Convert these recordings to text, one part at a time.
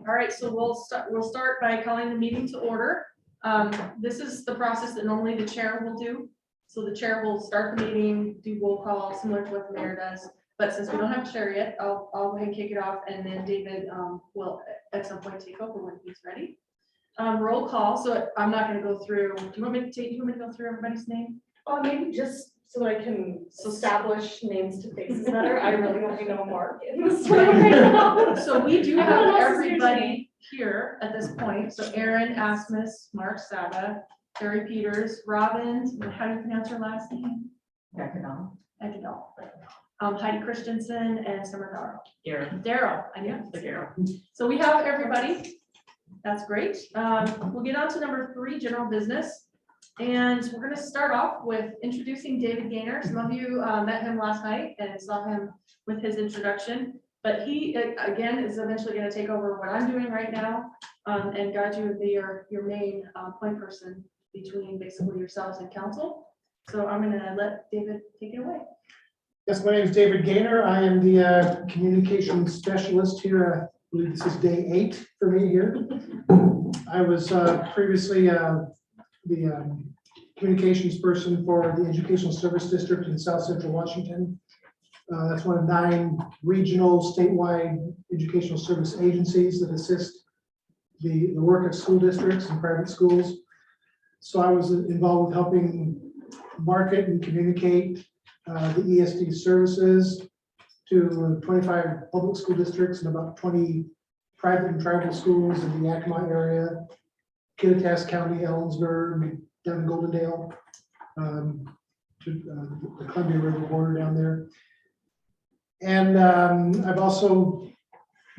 All right, so we'll start by calling the meeting to order. This is the process that normally the chair will do. So the chair will start the meeting, do roll call, similar to what the mayor does. But since we don't have a chair yet, I'll go ahead and kick it off, and then David will at some point take over when he's ready. Roll call. So I'm not going to go through. Do you want me to go through everybody's name? Maybe just so I can establish names to faces better. I really only know Mark in this room right now. So we do have everybody here at this point. So Aaron Asmus, Mark Saba, Terry Peters, Robbins, how do you pronounce her last name? Beckett. Heidi Christensen and Summer Daryl. Daryl, I knew it was Daryl. So we have everybody. That's great. We'll get on to number 3, general business. And we're going to start off with introducing David Gaynor. Some of you met him last night and saw him with his introduction. But he, again, is eventually going to take over what I'm doing right now and guide you with your main point person between basically yourselves and council. So I'm going to let David take it away. Yes, my name is David Gaynor. I am the communications specialist here. I believe this is day 8 for me here. I was previously the communications person for the Educational Service District in South Central Washington. That's one of 9 regional statewide educational service agencies that assist the work of school districts and private schools. So I was involved with helping market and communicate the ESD services to 25 public school districts and about 20 private and tribal schools in the Yakima area, Kittitas County, Ellensburg, down in Goldendale, to the Columbia River border down there. And I've also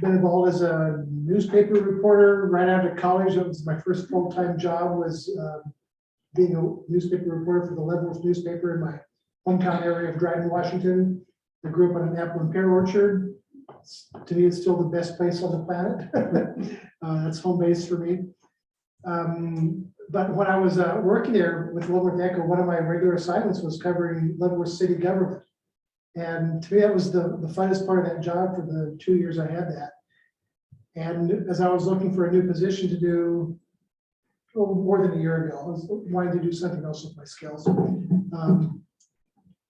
been involved as a newspaper reporter right out of college. That was my first full-time job, was being a newspaper reporter for the Leavenworth newspaper in my hometown area of Dryden, Washington. I grew up on an apple and pear orchard. To me, it's still the best place on the planet. That's home base for me. But when I was working there with Leavenworth Echo, one of my regular assignments was covering Leavenworth city government. And to me, that was the funnest part of that job for the 2 years I had that. And as I was looking for a new position to do, more than a year ago, I was wanting to do something else with my skills.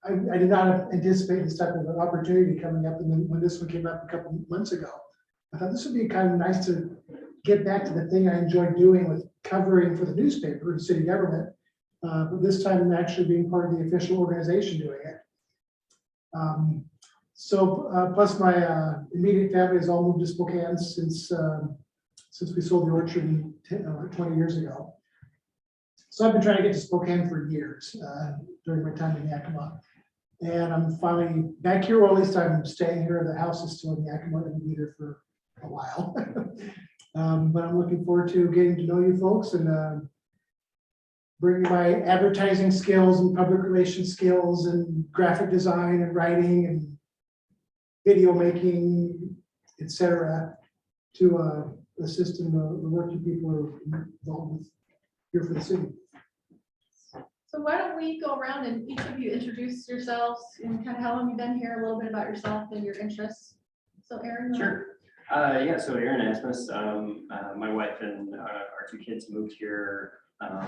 I did not anticipate this type of an opportunity coming up, and then when this one came up a couple months ago, I thought this would be kind of nice to get back to the thing I enjoyed doing with covering for the newspaper and city government, but this time actually being part of the official organization doing it. Plus my immediate family has all moved to Spokane since we sold the orchard 20 years ago. So I've been trying to get to Spokane for years during my time in Yakima. And I'm finally back here, or at least I'm staying here. The house is still in Yakima. I'm going to be there for a while. But I'm looking forward to getting to know you folks and bringing my advertising skills and public relations skills and graphic design and writing and video making, etc., to assist in the work that people are involved with here for the city. So why don't we go around and each of you introduce yourselves and kind of how long you've been here, a little bit about yourself and your interests. So Aaron. Sure. So Aaron Asmus, my wife and our 2 kids moved here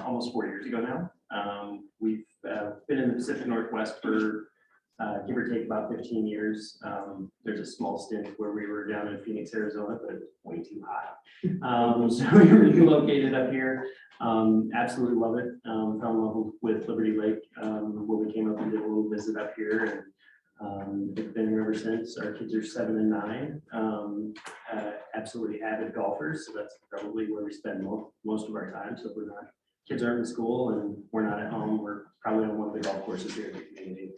almost 4 years ago now. We've been in the Pacific Northwest for give or take about 15 years. There's a small stint where we were down in Phoenix, Arizona, but it's way too hot. So we relocated up here. Absolutely love it. Fell in love with Liberty Lake when we came up and did a little visit up here, and we've been here ever since. Our kids are 7 and 9. Absolutely avid golfers, so that's probably where we spend most of our time. So if we're not, kids aren't in school and we're not at home, we're probably on one of the golf courses here in the community.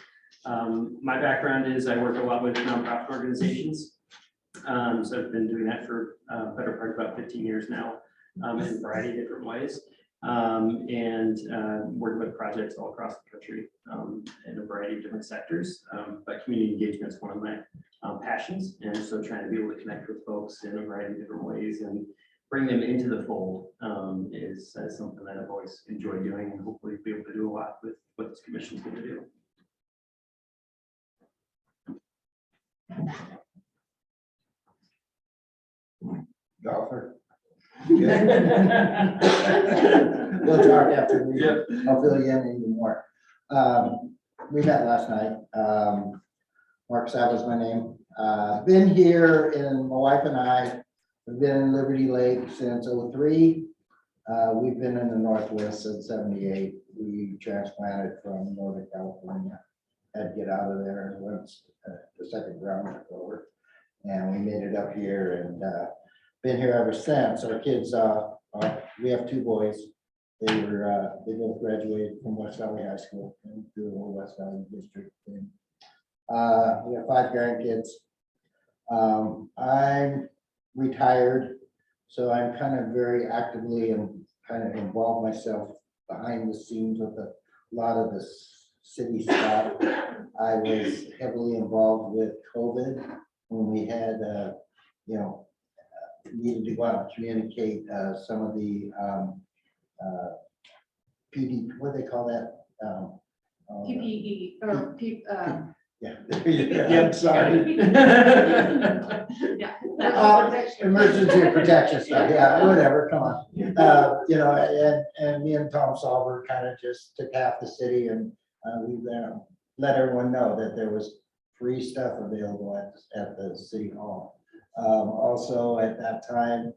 My background is I work a lot with nonprofit organizations. So I've been doing that for better part of about 15 years now, in a variety of different ways, and working with projects all across the country in a variety of different sectors. But community engagement is one of my passions, and so trying to be able to connect with folks in a variety of different ways and bring them into the fold is something that I've always enjoyed doing, and hopefully be able to do a lot with what this commission is going to do. Golfer. We'll talk after we, I'll fill you in even more. We met last night. Mark Sapp was my name. Been here, and my wife and I have been in Liberty Lake since '03. We've been in the Northwest since '78. We transplanted from Northern California. Had to get out of there once the second round took over. And we made it up here and been here ever since. Our kids, we have 2 boys. They both graduated from West Valley High School and through the whole West Valley District. And, we have 5 grandkids. I'm retired, so I'm kind of very actively and kind of involved myself behind the scenes with a lot of the city stuff. I was heavily involved with COVID when we had, needed to go out and communicate some of the PD, what do they call that? PPE or Yeah, I'm sorry. yeah. Emergency protection stuff, yeah, whatever, come on. And me and Tom Solver kind of just took half the city and we let everyone know that there was free stuff available at the city hall. Also at that time,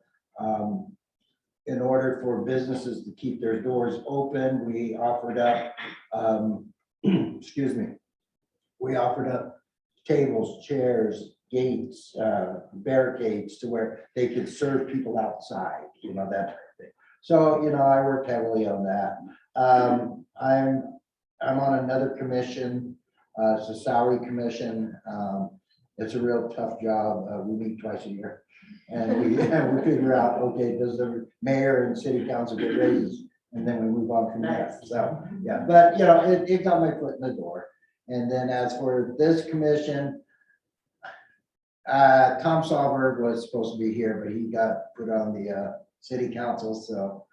in order for businesses to keep their doors open, we offered up, excuse me, we offered up tables, chairs, gates, barricades to where they could serve people outside, that type of thing. So, I worked heavily on that. I'm on another commission. It's a salary commission. It's a real tough job. We meet twice a year. And we figure out, okay, does the mayor and city council get raises? And then we move on from there. So, yeah, but it got my foot in the door. And then as for this commission, Tom Solberg was supposed to be here, but he got put on the city council. So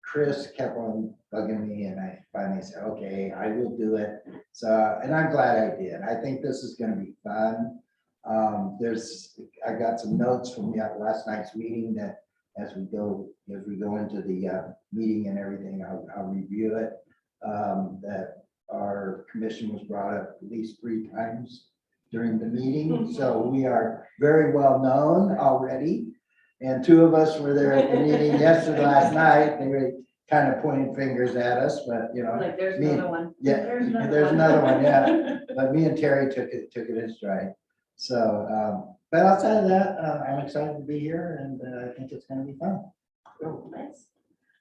Chris kept on bugging me, and I finally said, okay, I will do it. So, and I'm glad I did. I think this is going to be fun. I got some notes from last night's meeting that as we go into the meeting and everything, I'll review it. That our commission was brought up at least 3 times during the meeting. So we are very well known already. And 2 of us were there at the meeting last night. They were kind of pointing fingers at us, but Like, there's another one. yeah, there's another one, yeah. But me and Terry took it in stride. So, but outside of that, I'm excited to be here, and I think it's going to be fun. Nice.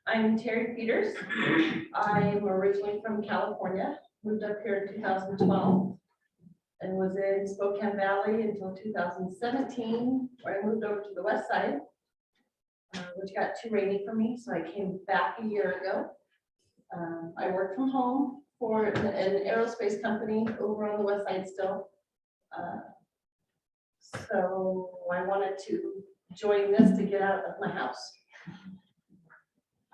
I'm Terry Peters. I'm originally from California, moved up here in 2012 and was in Spokane Valley until 2017, where I moved over to the west side, which got too rainy for me, so I came back a year ago. I work from home for an aerospace company over on the west side still. So I wanted to join this to get out of my house.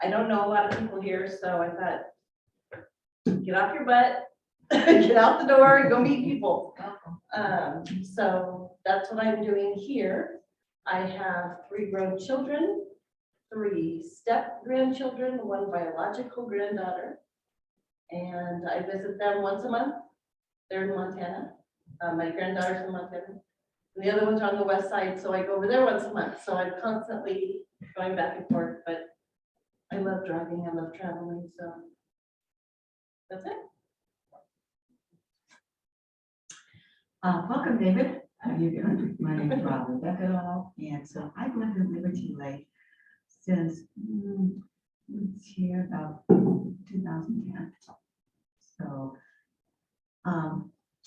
I don't know a lot of people here, so I thought, get off your butt, get out the door and go meet people. So that's what I'm doing here. I have 3 grown children, 3 step grandchildren, 1 biological granddaughter. And I visit them once a month. They're in Montana. My granddaughter's in Montana. And the other ones are on the west side, so I go over there once a month. So I'm constantly going back and forth, but I love driving, I love traveling, so that's it. Welcome, David. How are you doing? My name is Beckett, and so I've lived in Liberty Lake since here about 2010. So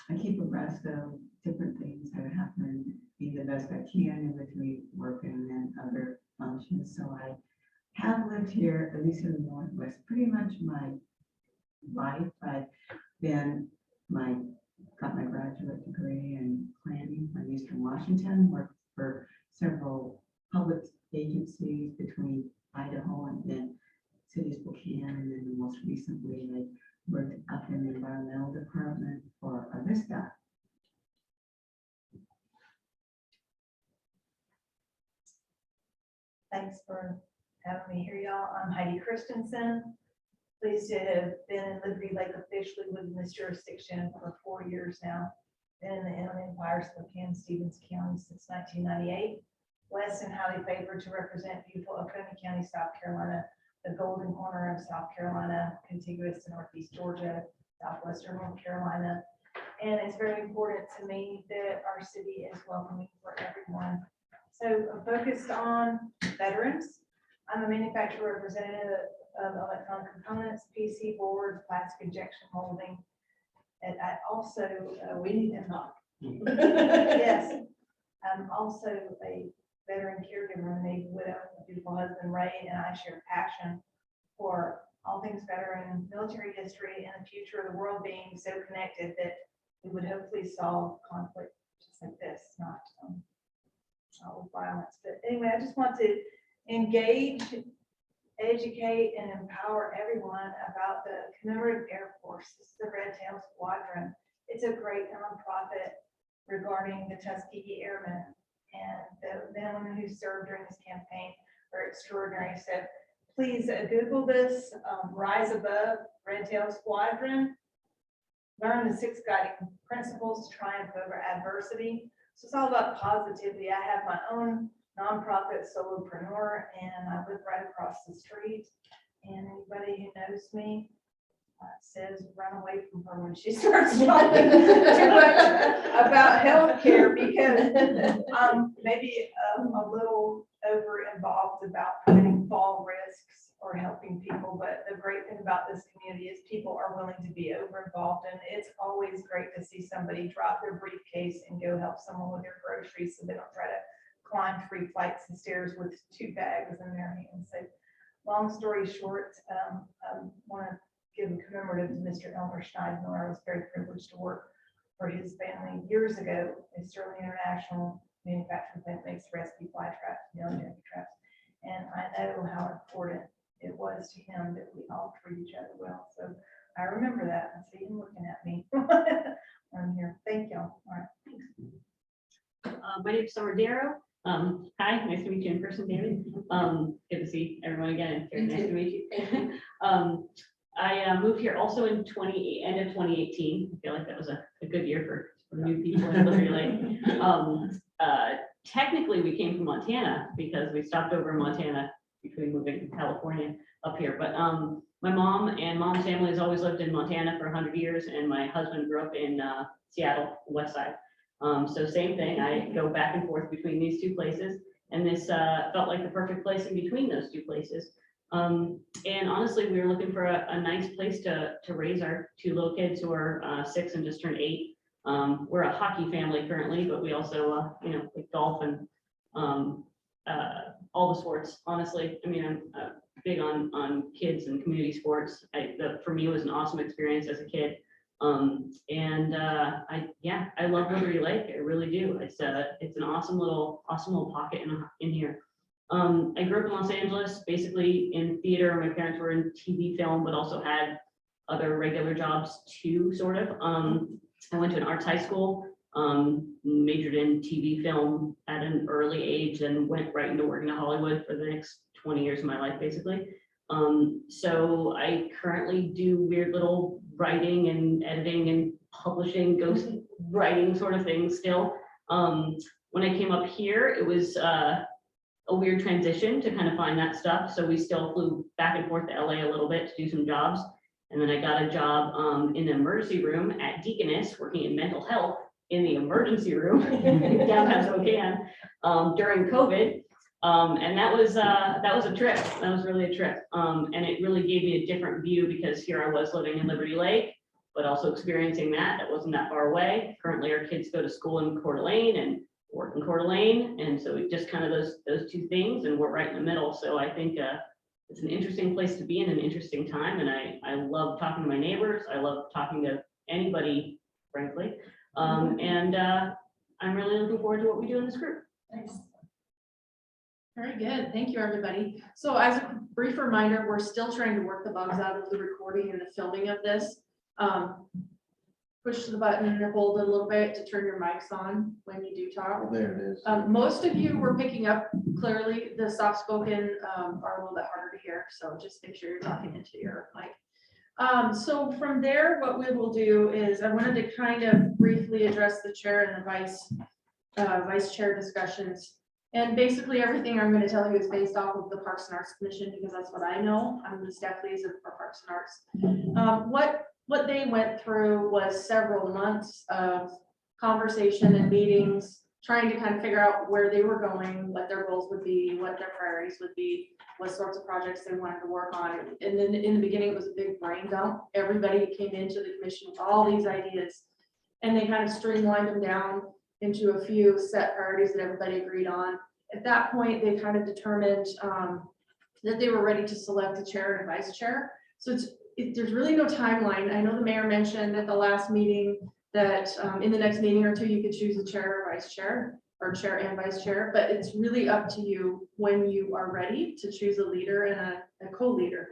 I keep abreast of different things that happen, be the best I can in between work and then other functions. So I have lived here, at least in the Northwest, pretty much my life. I've been got my graduate degree in planning from Eastern Washington, worked for several public agencies between Idaho and then City Spokane, and then most recently I worked up in the environmental department for Arvista. Thanks for having me here, y'all. I'm Heidi Christensen. Pleased to have been in Liberty Lake officially within this jurisdiction for 4 years now. Been in the Inland Empire, Spokane, Stevens County since 1998. Blessed and highly favored to represent beautiful Oconee County, South Carolina, the golden corner of South Carolina, contiguous to Northeast Georgia, Southwestern North Carolina. And it's very important to me that our city is welcoming for everyone. So I'm focused on veterans. I'm a manufacturer representative of electronic components, PC boards, plastic injection molding. And I also, We need to talk. yes, I'm also a veteran caregiver, and a widow, a beautiful husband, Ray, and I share passion for all things veteran, military history, and the future of the world being so connected that we would hopefully solve conflict just like this, not with violence. But anyway, I just want to engage, educate, and empower everyone about the Commemorative Air Force. This is the Red Tail Squadron. It's a great nonprofit regarding the Tuskegee Airmen, and the men and women who served during this campaign are extraordinary. So please Google this, Rise Above Red Tail Squadron. Learn the 6 guiding principles to triumph over adversity. So it's all about positivity. I have my own nonprofit solopreneur, and I live right across the street. And anybody who knows me says run away from her when she starts talking too much about healthcare, because maybe a little over involved about preventing fall risks or helping people. But the great thing about this community is people are willing to be over involved, and it's always great to see somebody drop their briefcase and go help someone with their groceries so they don't try to climb 3 flights of stairs with 2 bags in their hands. So long story short, I want to give a commemorative to Mr. Elmer Schneidmiller. I was very privileged to work for his family years ago. It's Sterling International manufacturing plant makes rescue fly traps, military traps. And I know how important it was to him that we all treat each other well. So I remember that. I see him looking at me. I'm here. Thank y'all. All right. Thanks. My name is Summer Darrow. Hi, nice to meet you in person, David. Good to see everyone again. Very nice to meet you. I moved here also in end of 2018. I feel like that was a good year for new people in Liberty Lake. Technically, we came from Montana because we stopped over in Montana between moving to California up here. But my mom and mom's family has always lived in Montana for 100 years, and my husband grew up in Seattle, West Side. So same thing, I go back and forth between these 2 places, and this felt like the perfect place in between those 2 places. And honestly, we were looking for a nice place to raise our 2 little kids who are 6 and just turned 8. We're a hockey family currently, but we also, like golf and all the sports, honestly. I mean, I'm big on kids and community sports. For me, it was an awesome experience as a kid. I love Liberty Lake. I really do. It's an awesome little pocket in here. I grew up in Los Angeles, basically in theater. My parents were in TV film, but also had other regular jobs too, sort of. I went to an arts high school, majored in TV film at an early age, and went right into working in Hollywood for the next 20 years of my life, basically. So I currently do weird little writing and editing and publishing, ghost writing sort of things still. When I came up here, it was a weird transition to kind of find that stuff. So we still flew back and forth to LA a little bit to do some jobs. And then I got a job in the emergency room at Deaconess, working in mental health in the emergency room in downtown Spokane during COVID. And that was a trip. That was really a trip. And it really gave me a different view, because here I was living in Liberty Lake, but also experiencing that wasn't that far away. Currently, our kids go to school in Coeur d'Alene and work in Coeur d'Alene. And so it just kind of those 2 things, and we're right in the middle. So I think it's an interesting place to be in, an interesting time. And I love talking to my neighbors. I love talking to anybody, frankly. And I'm really looking forward to what we do in this group. Thanks. Very good. Thank you, everybody. So as a brief reminder, we're still trying to work the bugs out of the recording and the filming of this. Push the button and hold it a little bit to turn your mics on when you do talk. There it is. Most of you were picking up clearly. The soft-spoken are a little bit harder to hear, so just make sure you're talking into your mic. So from there, what we will do is I wanted to kind of briefly address the chair and the vice chair discussions. And basically everything I'm going to tell you is based off of the Parks and Arts Commission, because that's what I know. I'm the staff liaison for Parks and Arts. What they went through was several months of conversation and meetings, trying to kind of figure out where they were going, what their goals would be, what their priorities would be, what sorts of projects they wanted to work on. And then in the beginning, it was a big brain dump. Everybody came into the commission with all these ideas, and they kind of streamlined them down into a few set priorities that everybody agreed on. At that point, they kind of determined that they were ready to select a chair and a vice chair. So there's really no timeline. I know the mayor mentioned at the last meeting that in the next meeting or two, you could choose a chair or vice chair, or chair and vice chair, but it's really up to you when you are ready to choose a leader and a co-leader.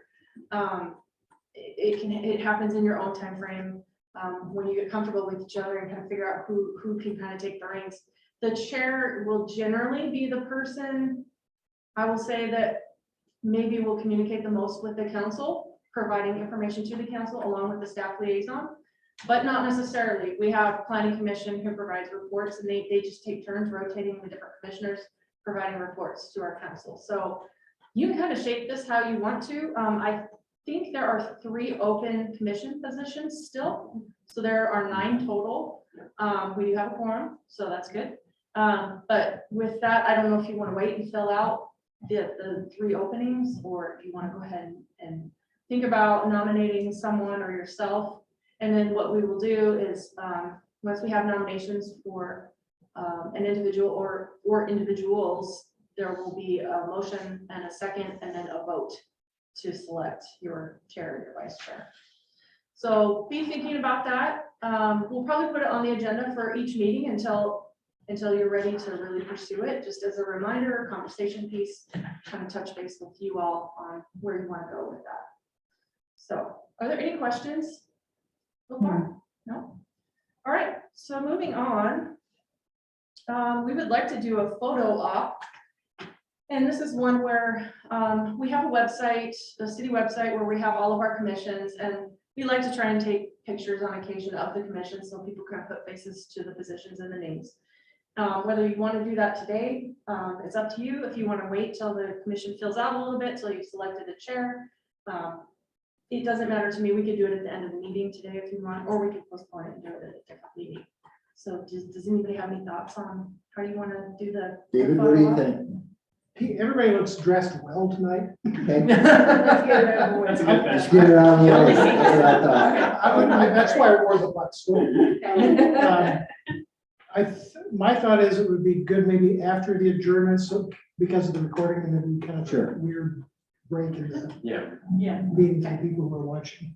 It happens in your own time frame. When you get comfortable with each other and kind of figure out who can kind of take the reins. The chair will generally be the person, I will say, that maybe will communicate the most with the council, providing information to the council along with the staff liaison, but not necessarily. We have planning commission who provides reports, and they just take turns rotating the different commissioners, providing reports to our council. So you can kind of shape this how you want to. I think there are 3 open commission positions still. So there are 9 total. We do have a quorum, so that's good. But with that, I don't know if you want to wait and fill out the 3 openings, or if you want to go ahead and think about nominating someone or yourself. And then what we will do is, once we have nominations for an individual or individuals, there will be a motion and a second, and then a vote to select your chair and your vice chair. So be thinking about that. We'll probably put it on the agenda for each meeting until you're ready to really pursue it. Just as a reminder, conversation piece, kind of touch base with you all on where you want to go with that. So are there any questions so far? No? All right, so moving on. We would like to do a photo op. And this is one where we have a website, a city website, where we have all of our commissions, and we like to try and take pictures on occasion of the commission so people can put faces to the positions and the names. Whether you want to do that today, it's up to you. If you want to wait till the commission fills out a little bit till you've selected a chair, it doesn't matter to me. We could do it at the end of the meeting today if you want, or we could postpone it and do it at a different meeting. So does anybody have any thoughts on how you want to do the? David, what do you think? Everybody looks dressed well tonight. Okay, Let's get it out of the way. That's a good let's benchmark. get it on the way. That's what I thought. That's why I wore the butt suit. My thought is it would be good maybe after the adjournment, so because of the recording, and then we kind of Sure. weird break in the Yeah. meeting for people who are watching.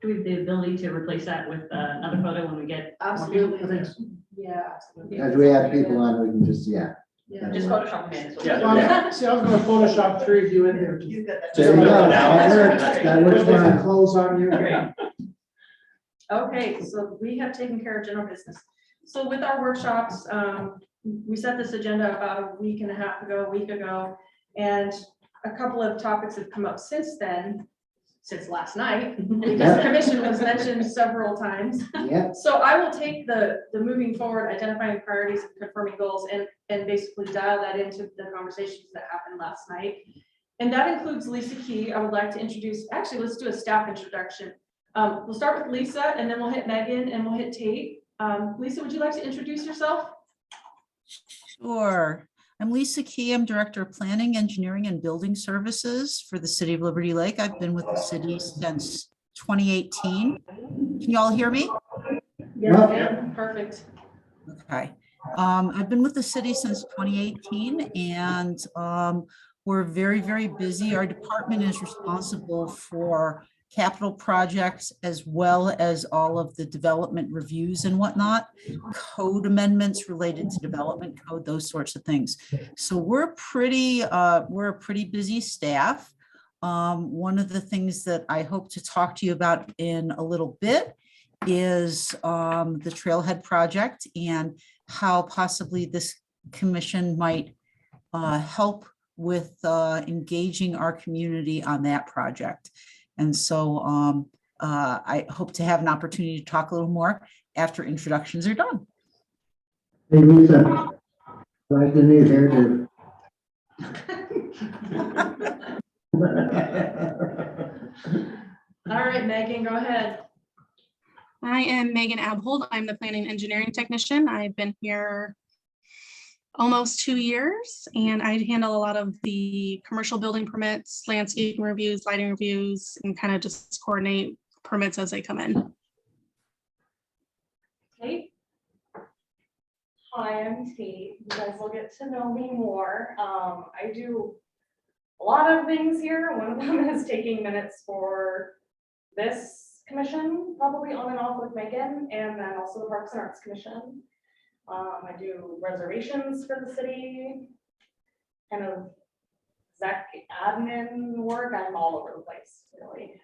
Do we have the ability to replace that with another photo when we get? Absolutely. I think so. Yeah, absolutely. As we have people on, we can just, yeah. Yeah. Just Photoshop them in. is what Yeah. you're doing. See, I was gonna Photoshop 3 of you in there. You've got that. There you go. That works. That works Put some fine. clothes on you. Great. Okay, so we have taken care of general business. So with our workshops, we set this agenda about a week ago, and a couple of topics have come up since then, since last night, because the commission was mentioned several times. Yeah, So I will take the moving forward, identifying priorities and confirming goals, and basically dial that into the conversations that happened last night. And that includes Lisa Key. I would like to introduce, actually, let's do a staff introduction. We'll start with Lisa, and then we'll hit Megan, and we'll hit Tate. Lisa, would you like to introduce yourself? Sure. I'm Lisa Key. I'm Director of Planning, Engineering, and Building Services for the City of Liberty Lake. I've been with the city since 2018. Can you all hear me? Yeah. Perfect. Okay. I've been with the city since 2018, and we're very, very busy. Our department is responsible for capital projects as well as all of the development reviews and whatnot, code amendments related to development code, those sorts of things. So we're a pretty busy staff. One of the things that I hope to talk to you about in a little bit is the Trailhead Project and how possibly this commission might help with engaging our community on that project. And so I hope to have an opportunity to talk a little more after introductions are done. Hey, Lisa, glad to meet you. All right, Megan, go ahead. I am Megan Abhold. I'm the planning engineering technician. I've been here almost 2 years, and I handle a lot of the commercial building permits, landscaping reviews, lighting reviews, and kind of just coordinate permits as they come in. Kate? Hi, I'm Kate. You guys will get to know me more. I do a lot of things here. One of them is taking minutes for this commission, probably on and off with Megan, and then also the Parks and Arts Commission. I do reservations for the city, kind of exec admin work. I'm all over the place, really.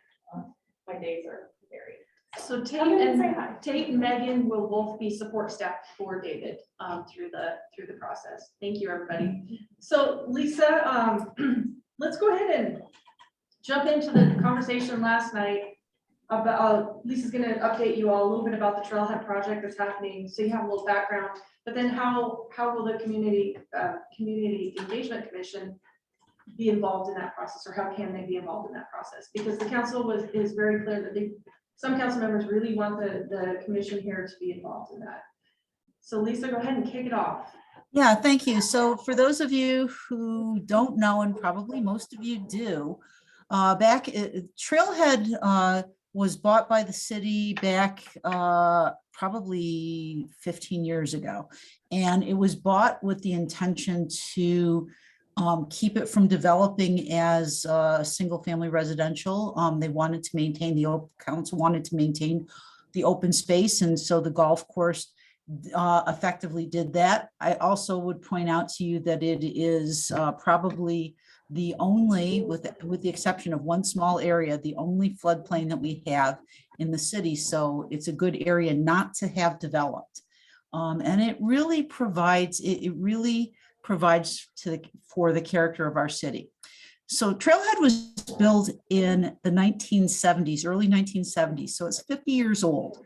My days are varied. So Come in and say hi. Tate and Megan will both be support staff for David through the process. Thank you, everybody. So Lisa, let's go ahead and jump into the conversation last night about, Lisa's gonna update you all a little bit about the Trailhead Project that's happening, so you have a little background, but then how will the Community Engagement Commission be involved in that process, or how can they be involved in that process? Because the council is very clear that some council members really want the commission here to be involved in that. So Lisa, go ahead and kick it off. Yeah, thank you. So for those of you who don't know, and probably most of you do, Trailhead was bought by the city back probably 15 years ago. And it was bought with the intention to keep it from developing as a single family residential. They wanted to maintain, the council wanted to maintain the open space. And so the golf course effectively did that. I also would point out to you that it is probably the only, with the exception of one small area, the only floodplain that we have in the city. So it's a good area not to have developed. And it really provides, for the character of our city. So Trailhead was built in the 1970s, early 1970s. So it's 50 years old.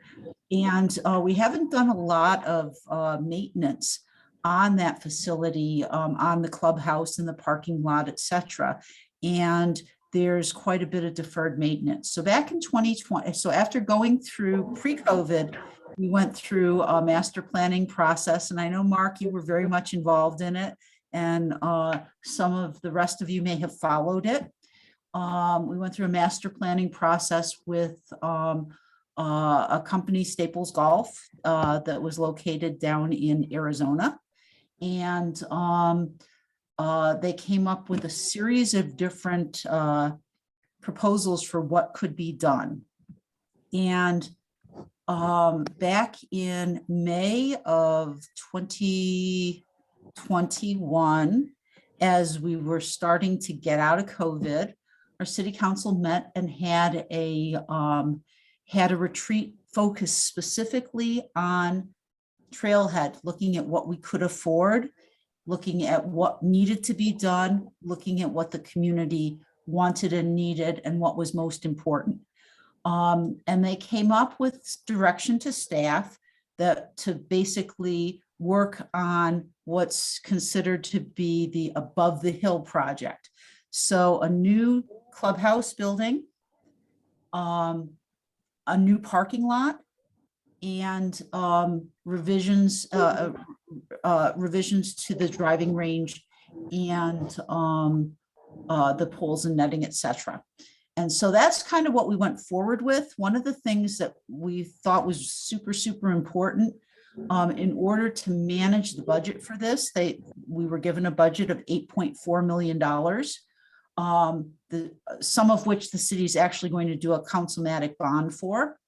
And we haven't done a lot of maintenance on that facility, on the clubhouse and the parking lot, et cetera. And there's quite a bit of deferred maintenance. So back in 2020, so after going through pre-COVID, we went through a master planning process. And I know, Mark, you were very much involved in it. And some of the rest of you may have followed it. We went through a master planning process with a company, Staples Golf, that was located down in Arizona. And they came up with a series of different proposals for what could be done. And back in May of 2021, as we were starting to get out of COVID, our city council met and had a retreat focused specifically on Trailhead, looking at what we could afford, looking at what needed to be done, looking at what the community wanted and needed, and what was most important. And they came up with direction to staff that to basically work on what's considered to be the above the hill project. So a new clubhouse building, a new parking lot, and revisions to the driving range and the poles and netting, et cetera. And so that's kind of what we went forward with. One of the things that we thought was super, super important in order to manage the budget for this, we were given a budget of $8.4 million, some of which the city is actually going to do a councilmatic bond for,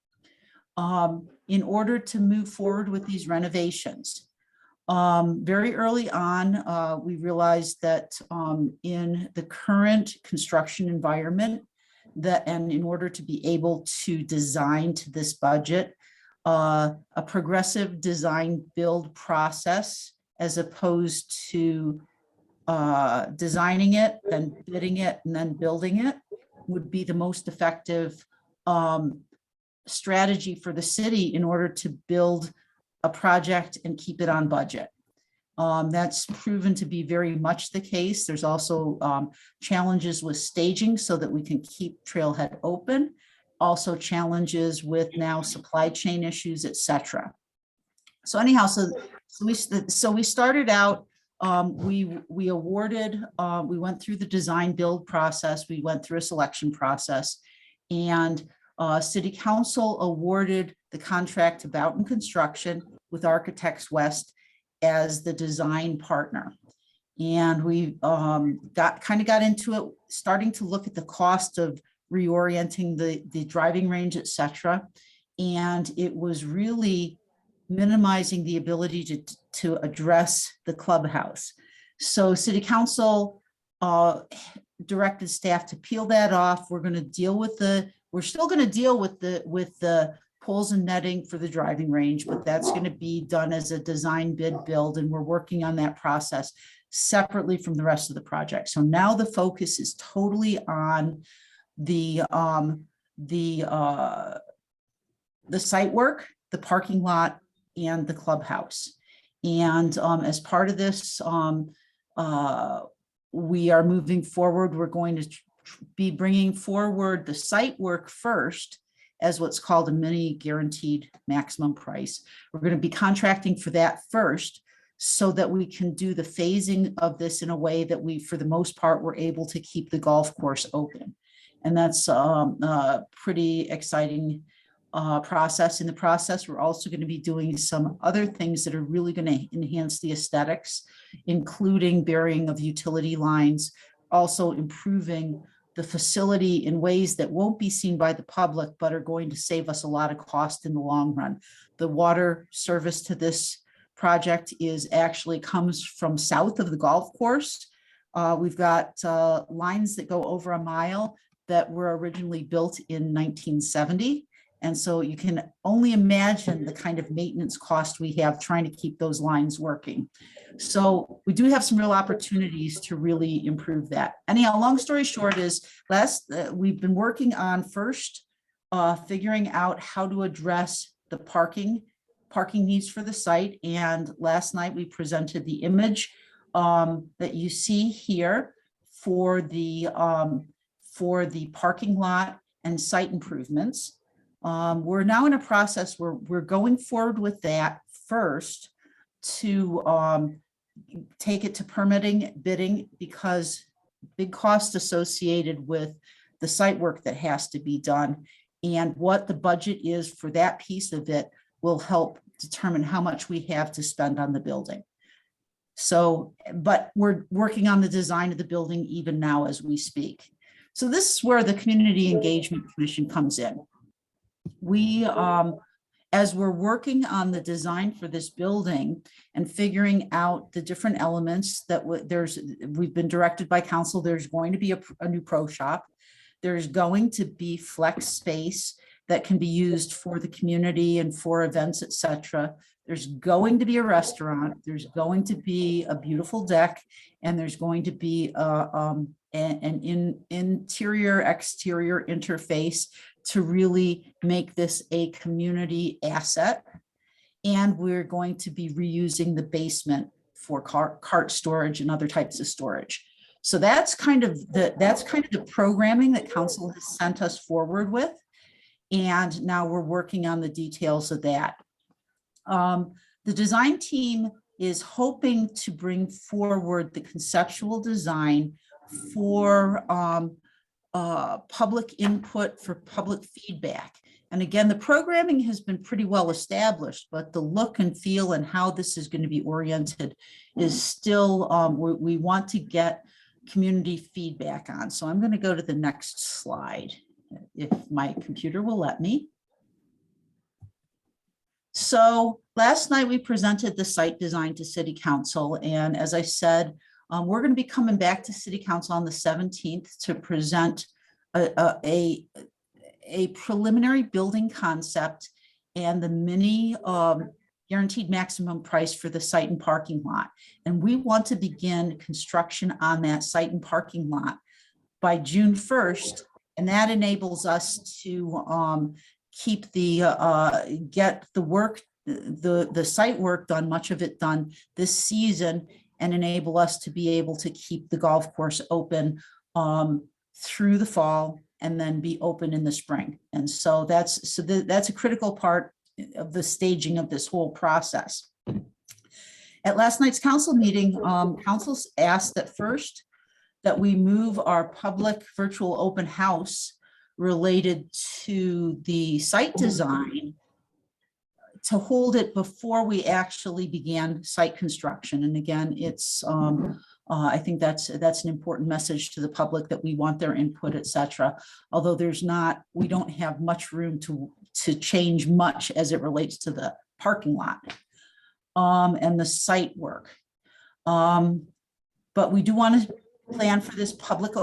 in order to move forward with these renovations. Very early on, we realized that in the current construction environment, and in order to be able to design to this budget, a progressive design build process, as opposed to designing it, then bidding it, and then building it would be the most effective strategy for the city in order to build a project and keep it on budget. That's proven to be very much the case. There's also challenges with staging so that we can keep Trailhead open. Also challenges with now supply chain issues, et cetera. So anyhow, so we started out, we awarded, we went through the design build process, we went through a selection process, and City Council awarded the contract to Boughton Construction with Architects West as the design partner. And we got into it, starting to look at the cost of reorienting the driving range, et cetera. And it was really minimizing the ability to address the clubhouse. So City Council directed staff to peel that off. We're going to deal with we're still going to deal with the poles and netting for the driving range, but that's going to be done as a design bid build, and we're working on that process separately from the rest of the project. So now the focus is totally on the site work, the parking lot, and the clubhouse. And as part of this, we are moving forward. We're going to be bringing forward the site work first as what's called a mini guaranteed maximum price. We're going to be contracting for that first so that we can do the phasing of this in a way that we, for the most part, were able to keep the golf course open. And that's a pretty exciting process. In the process, we're also going to be doing some other things that are really going to enhance the aesthetics, including burying of utility lines, also improving the facility in ways that won't be seen by the public, but are going to save us a lot of cost in the long run. The water service to this project actually comes from south of the golf course. We've got lines that go over a mile that were originally built in 1970. And so you can only imagine the kind of maintenance cost we have trying to keep those lines working. So we do have some real opportunities to really improve that. Anyhow, long story short is we've been working on first figuring out how to address the parking needs for the site. And last night we presented the image that you see here for the parking lot and site improvements. We're now in a process where we're going forward with that first to take it to permitting, bidding, because big costs associated with the site work that has to be done, and what the budget is for that piece of it will help determine how much we have to spend on the building. So, but we're working on the design of the building even now as we speak. So this is where the Community Engagement Commission comes in. We, as we're working on the design for this building and figuring out the different elements that we've been directed by council, there's going to be a new pro shop. There's going to be flex space that can be used for the community and for events, et cetera. There's going to be a restaurant. There's going to be a beautiful deck, and there's going to be an interior exterior interface to really make this a community asset. And we're going to be reusing the basement for cart storage and other types of storage. So that's kind of the programming that council has sent us forward with. And now we're working on the details of that. The design team is hoping to bring forward the conceptual design for public input, for public feedback. And again, the programming has been pretty well established, but the look and feel and how this is going to be oriented is still, we want to get community feedback on. So I'm going to go to the next slide, if my computer will let me. So last night we presented the site design to City Council. And as I said, we're going to be coming back to City Council on the 17th to present a preliminary building concept and the mini guaranteed maximum price for the site and parking lot. And we want to begin construction on that site and parking lot by June 1st. And that enables us to keep get the work, the site work done, much of it done this season, and enable us to be able to keep the golf course open through the fall and then be open in the spring. And so that's a critical part of the staging of this whole process. At last night's council meeting, councils asked at first that we move our public virtual open house related to the site design to hold it before we actually began site construction. And again, it's I think that's an important message to the public, that we want their input, et cetera. Although we don't have much room to change much as it relates to the parking lot and the site work. But we do want to plan for this public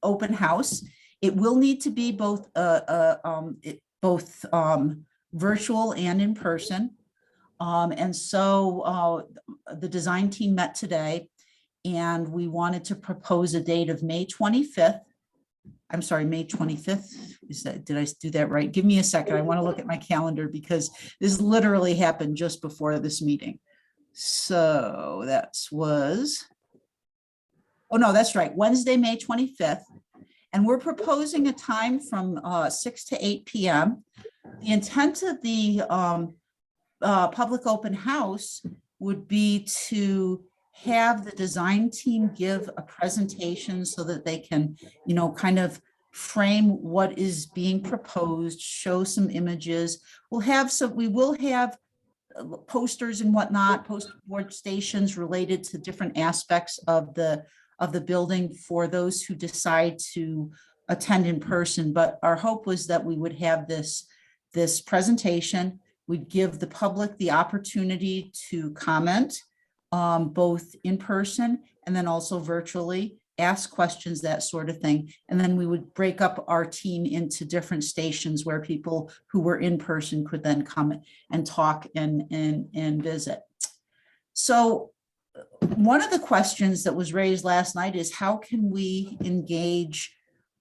open house. It will need to be both virtual and in person. And so the design team met today, and we wanted to propose a date of May 25th. I'm sorry, May 25th. Did I do that right? Give me a second. I want to look at my calendar because this literally happened just before this meeting. So oh no, that's right. Wednesday, May 25th. And we're proposing a time from 6 to 8 p.m. The intent of the public open house would be to have the design team give a presentation so that they can, kind of frame what is being proposed, show some images. We will have posters and whatnot, poster board stations related to different aspects of the building for those who decide to attend in person. But our hope was that we would have this presentation. We'd give the public the opportunity to comment, both in person and then also virtually, ask questions, that sort of thing. And then we would break up our team into different stations where people who were in person could then come and talk and visit. So one of the questions that was raised last night is, how can we engage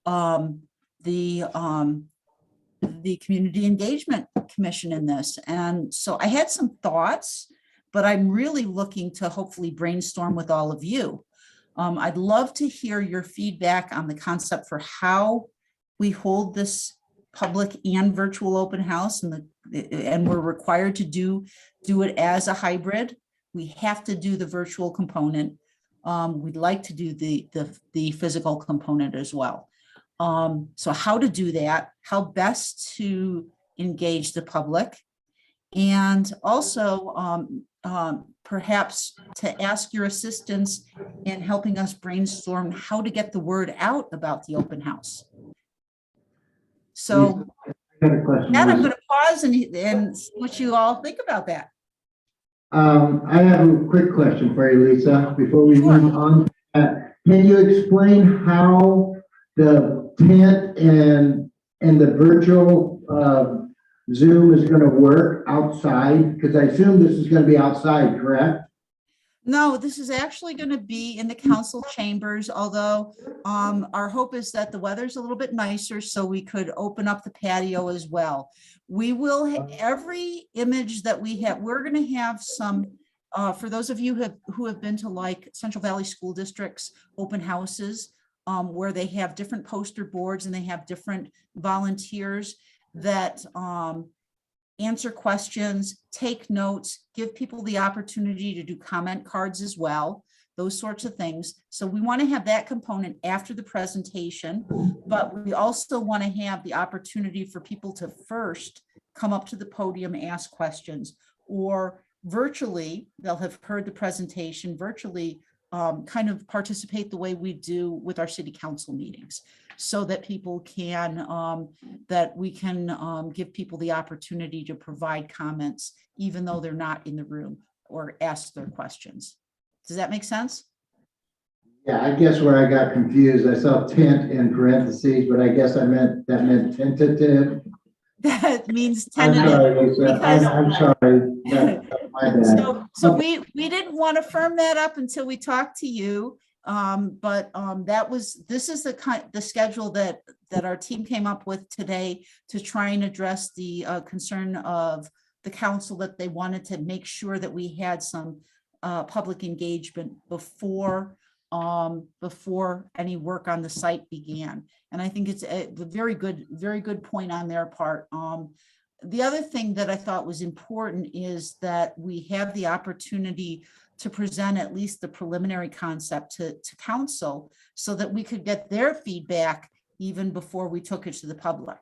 the Community Engagement Commission in this? And so I had some thoughts, but I'm really looking to hopefully brainstorm with all of you. I'd love to hear your feedback on the concept for how we hold this public and virtual open house, and we're required to do it as a hybrid. We have to do the virtual component. We'd like to do the physical component as well. So how to do that, how best to engage the public, and also perhaps to ask your assistance in helping us brainstorm how to get the word out about the open house. So got a question. and I'm going to pause and see what you all think about that. I have a quick question for you, Lisa, before we Sure. move on. Can you explain how the tent and the virtual Zoom is going to work outside? Because I assume this is going to be outside, correct? No, this is actually going to be in the council chambers, although our hope is that the weather's a little bit nicer, so we could open up the patio as well. We will, every image that we have, we're going to have some, for those of you who have been to like Central Valley School District's open houses, where they have different poster boards and they have different volunteers that answer questions, take notes, give people the opportunity to do comment cards as well, those sorts of things. So we want to have that component after the presentation, but we also want to have the opportunity for people to first come up to the podium, ask questions, or virtually, they'll have heard the presentation, virtually kind of participate the way we do with our city council meetings, so that people can, that we can give people the opportunity to provide comments, even though they're not in the room, or ask their questions. Does that make sense? Yeah, I guess where I got confused, I saw tent in parentheses, but I guess that meant tentative. That means I'm tentative. sorry, Lisa. because- I'm sorry. That's My bad. So we didn't want to firm that up until we talked to you. This is the schedule that our team came up with today to try and address the concern of the council, that they wanted to make sure that we had some public engagement before any work on the site began. And I think it's a very good point on their part. The other thing that I thought was important is that we have the opportunity to present at least the preliminary concept to council so that we could get their feedback even before we took it to the public.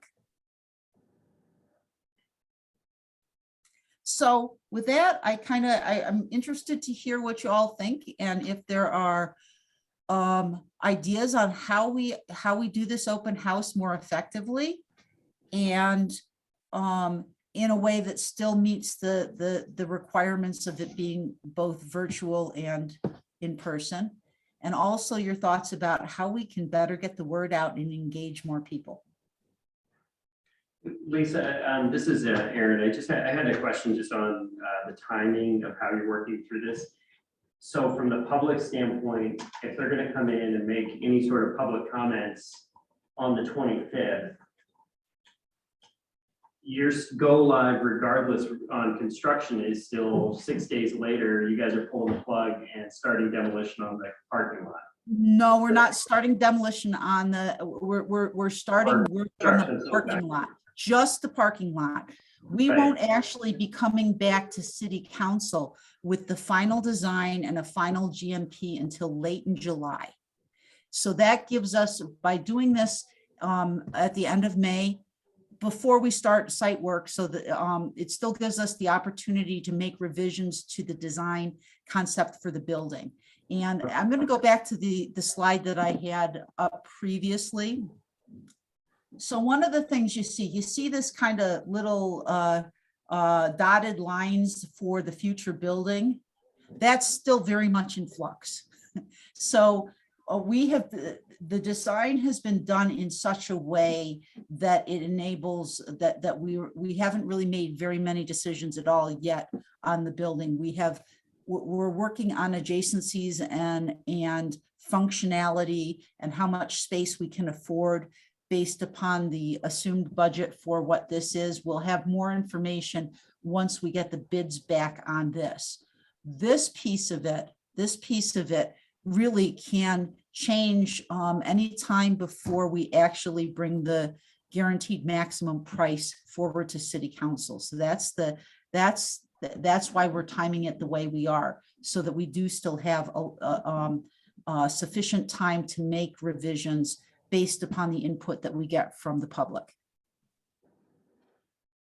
So with that, I'm interested to hear what you all think, and if there are ideas on how we do this open house more effectively and in a way that still meets the requirements of it being both virtual and in person. And also your thoughts about how we can better get the word out and engage more people. Lisa, this is Aaron. I had a question just on the timing of how you're working through this. So from the public standpoint, if they're going to come in and make any sort of public comments on the 25th, your go live regardless on construction is still 6 days later. You guys are pulling the plug and starting demolition on the parking lot. No, we're not starting demolition on we're starting work on the parking lot, just the parking lot. We Right. won't actually be coming back to city council with the final design and a final GMP until late in July. So that gives us, by doing this at the end of May, before we start site work, so that it still gives us the opportunity to make revisions to the design concept for the building. And I'm going to go back to the slide that I had up previously. So one of the things you see this kind of little dotted lines for the future building. That's still very much in flux. So the design has been done in such a way that it enables that we haven't really made very many decisions at all yet on the building. We're working on adjacencies and functionality and how much space we can afford based upon the assumed budget for what this is. We'll have more information once we get the bids back on this. This piece of it really can change any time before we actually bring the guaranteed maximum price forward to city council. So that's why we're timing it the way we are, so that we do still have sufficient time to make revisions based upon the input that we get from the public.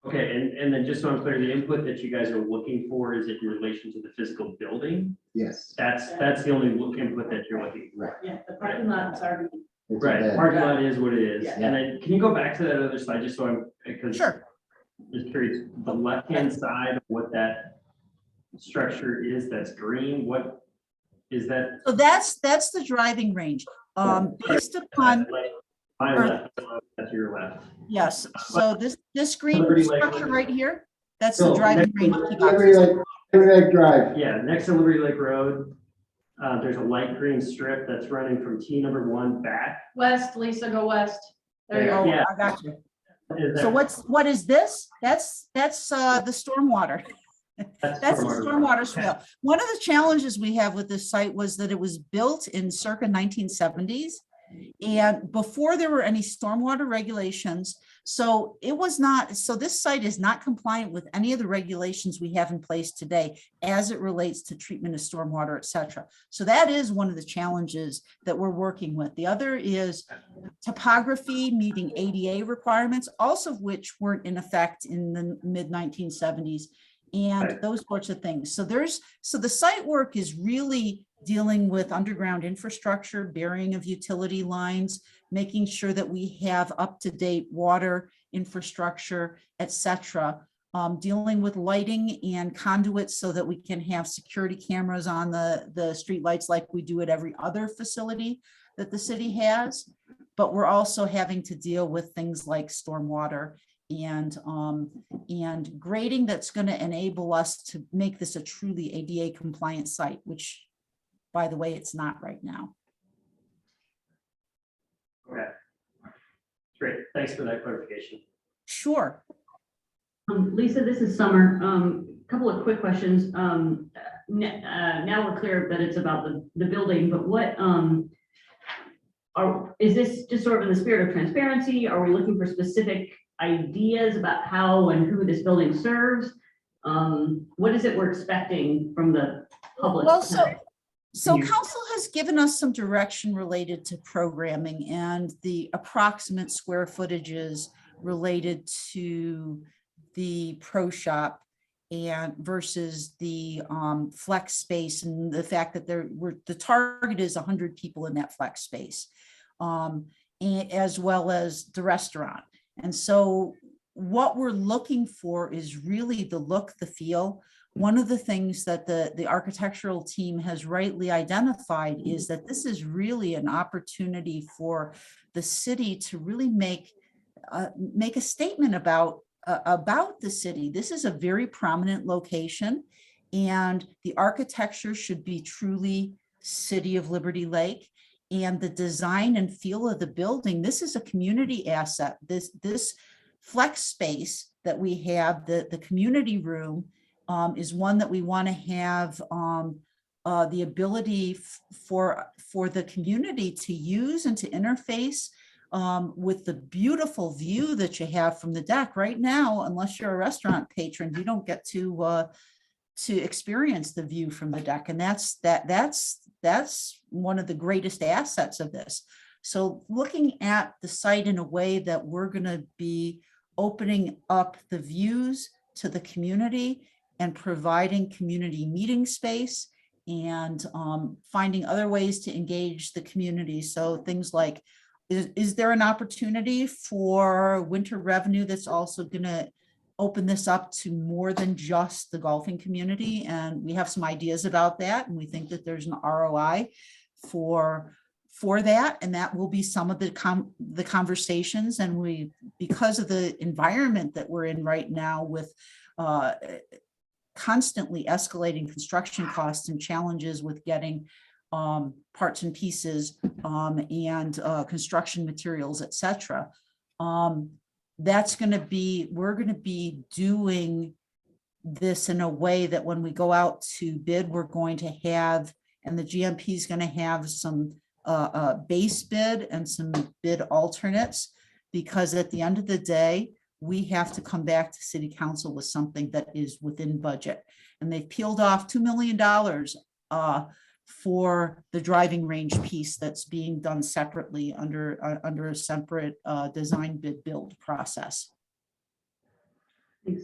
Okay, and then just so I'm clear, the input that you guys are looking for, is it in relation to the physical building? Yes. That's the only input that you're looking for. Right. Yeah, the parking lot's already. It's a Right, bed. parking lot is what it is. Yeah. And then, can you go back to that other slide, just so because Sure. just curious, the left-hand side of what that structure is, that's green, what is that? So that's the driving range. Based upon, My left, that's your left. yes, so this green Liberty Lake. structure right here, that's the So, driving next- range. key Liberty boxes. Lake, Liberty Lake Drive. Yeah, next to Liberty Lake Road, there's a light green strip that's running from T1 back. West, Lisa, go west. There you go. Oh, Yeah. I got you. Is So that- what is this? That's the stormwater. That's the stormwater swale. One of the challenges we have with this site was that it was built in circa 1970s. And before there were any stormwater regulations, so this site is not compliant with any of the regulations we have in place today as it relates to treatment of stormwater, et cetera. So that is one of the challenges that we're working with. The other is topography meeting ADA requirements, also of which weren't in effect in the mid 1970s. And Right. those sorts of things. So the site work is really dealing with underground infrastructure, burying of utility lines, making sure that we have up-to-date water infrastructure, et cetera. Dealing with lighting and conduits so that we can have security cameras on the street lights like we do at every other facility that the city has. But we're also having to deal with things like stormwater and grading that's going to enable us to make this a truly ADA compliant site, which, by the way, it's not right now. Okay. Great, thanks for that clarification. Sure. Lisa, this is Summer. Couple of quick questions. Now we're clear that it's about the building, but what, is this just sort of in the spirit of transparency? Are we looking for specific ideas about how and who this building serves? What is it we're expecting from the public? Well, so You- council has given us some direction related to programming and the approximate square footages related to the pro shop and versus the flex space, and the fact that the target is 100 people in that flex space, and as well as the restaurant. And so what we're looking for is really the look, the feel. One of the things that the architectural team has rightly identified is that this is really an opportunity for the city to really make a statement about the city. This is a very prominent location, and the architecture should be truly City of Liberty Lake. And the design and feel of the building, this is a community asset. This flex space that we have, the community room, is one that we want to have the ability for the community to use and to interface with the beautiful view that you have from the deck. Right now, unless you're a restaurant patron, you don't get to experience the view from the deck, and that's one of the greatest assets of this. So looking at the site in a way that we're going to be opening up the views to the community and providing community meeting space and finding other ways to engage the community. So things like, is there an opportunity for winter revenue that's also going to open this up to more than just the golfing community? And we have some ideas about that, and we think that there's an ROI for that, and that will be some of the conversations. And because of the environment that we're in right now with constantly escalating construction costs and challenges with getting parts and pieces and construction materials, et cetera. We're going to be doing this in a way that when we go out to bid, we're going to have, and the GMP is going to have some base bid and some bid alternates, because at the end of the day, we have to come back to City Council with something that is within budget. And they've peeled off $2 million for the driving range piece that's being done separately under a separate design bid build process. Thanks.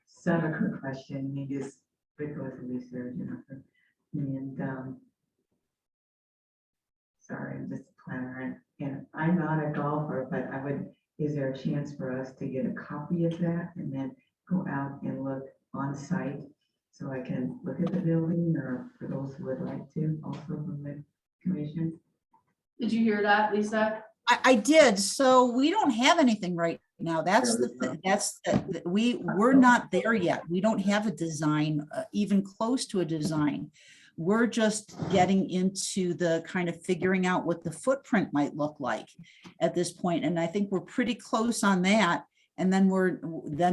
So I have a quick question, maybe it's because of research, Jennifer. And sorry, I'm just clamoring. And I'm not a golfer, but is there a chance for us to get a copy of that and then go out and look on site so I can look at the building, or for those who would like to, also from the commission? Did you hear that, Lisa? I did. So we don't have anything right now. That's we're not there yet. We don't have a design, even close to a design. We're just getting into the kind of figuring out what the footprint might look like at this point. And I think we're pretty close on that. And then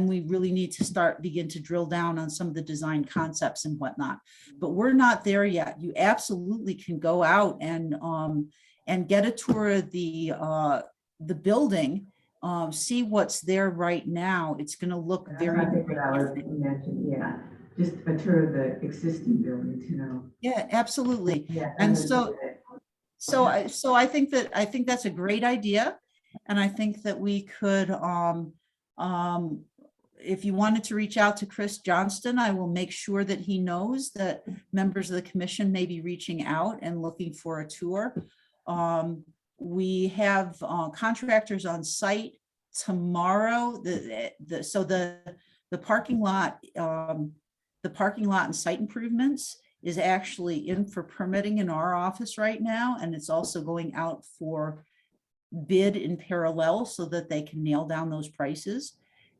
we really need to begin to drill down on some of the design concepts and whatnot. But we're not there yet. You absolutely can go out and get a tour of the building, see what's there right now. It's going to look very, I think what I was mentioning, yeah, just a tour of the existing building to know. yeah, absolutely. Yeah. And so I think that's a great idea. And I think that we could, if you wanted to reach out to Chris Johnston, I will make sure that he knows that members of the commission may be reaching out and looking for a tour. We have contractors on site tomorrow. The parking lot and site improvements is actually in for permitting in our office right now, and it's also going out for bid in parallel so that they can nail down those prices.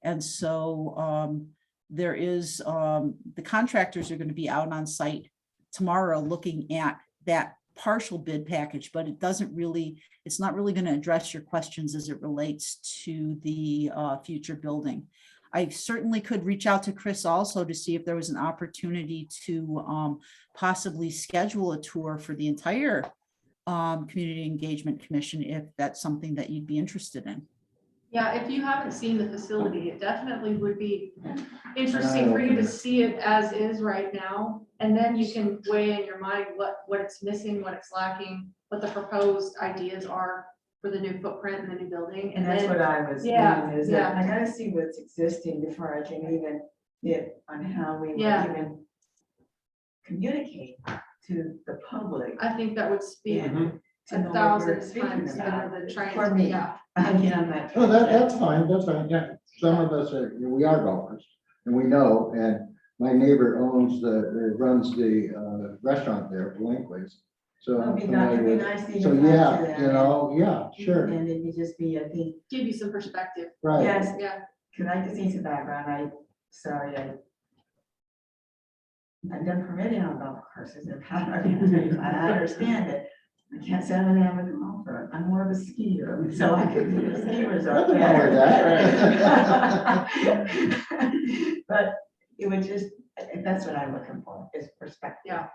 And so there is, the contractors are going to be out on site tomorrow looking at that partial bid package, but it doesn't really, it's not really going to address your questions as it relates to the future building. I certainly could reach out to Chris also to see if there was an opportunity to possibly schedule a tour for the entire Community Engagement Commission, if that's something that you'd be interested in. Yeah, if you haven't seen the facility, it definitely would be interesting for you to see it as is right now. And then you can weigh in your mind what it's missing, what it's lacking, what the proposed ideas are for the new footprint and the new building. And that's then, what I was yeah, doing, is that I gotta see what's existing before I can even get on how we would Yeah. even communicate to the public. I think that would speak and to know what we're 1,000 speaking times better about. than trying For to, me. yeah. Again, that. Oh, that's fine, yeah. Some of us are, we are golfers, and we know, and my neighbor runs the restaurant there, Blankway's. So I'm It'd be nice, familiar it'd be with, nice to so even talk to yeah, them, you know, yeah, sure, and it'd just be, I think, Give you some perspective. right. yes, Yeah. because I just need some background, I've done permitting on golf courses in the past. I understand it. I can't say I'm an avid golfer. I'm more of a skier, so I could do a ski resort. Nothing wrong with that. But it would just, that's what I'm looking for, is perspective. Yeah.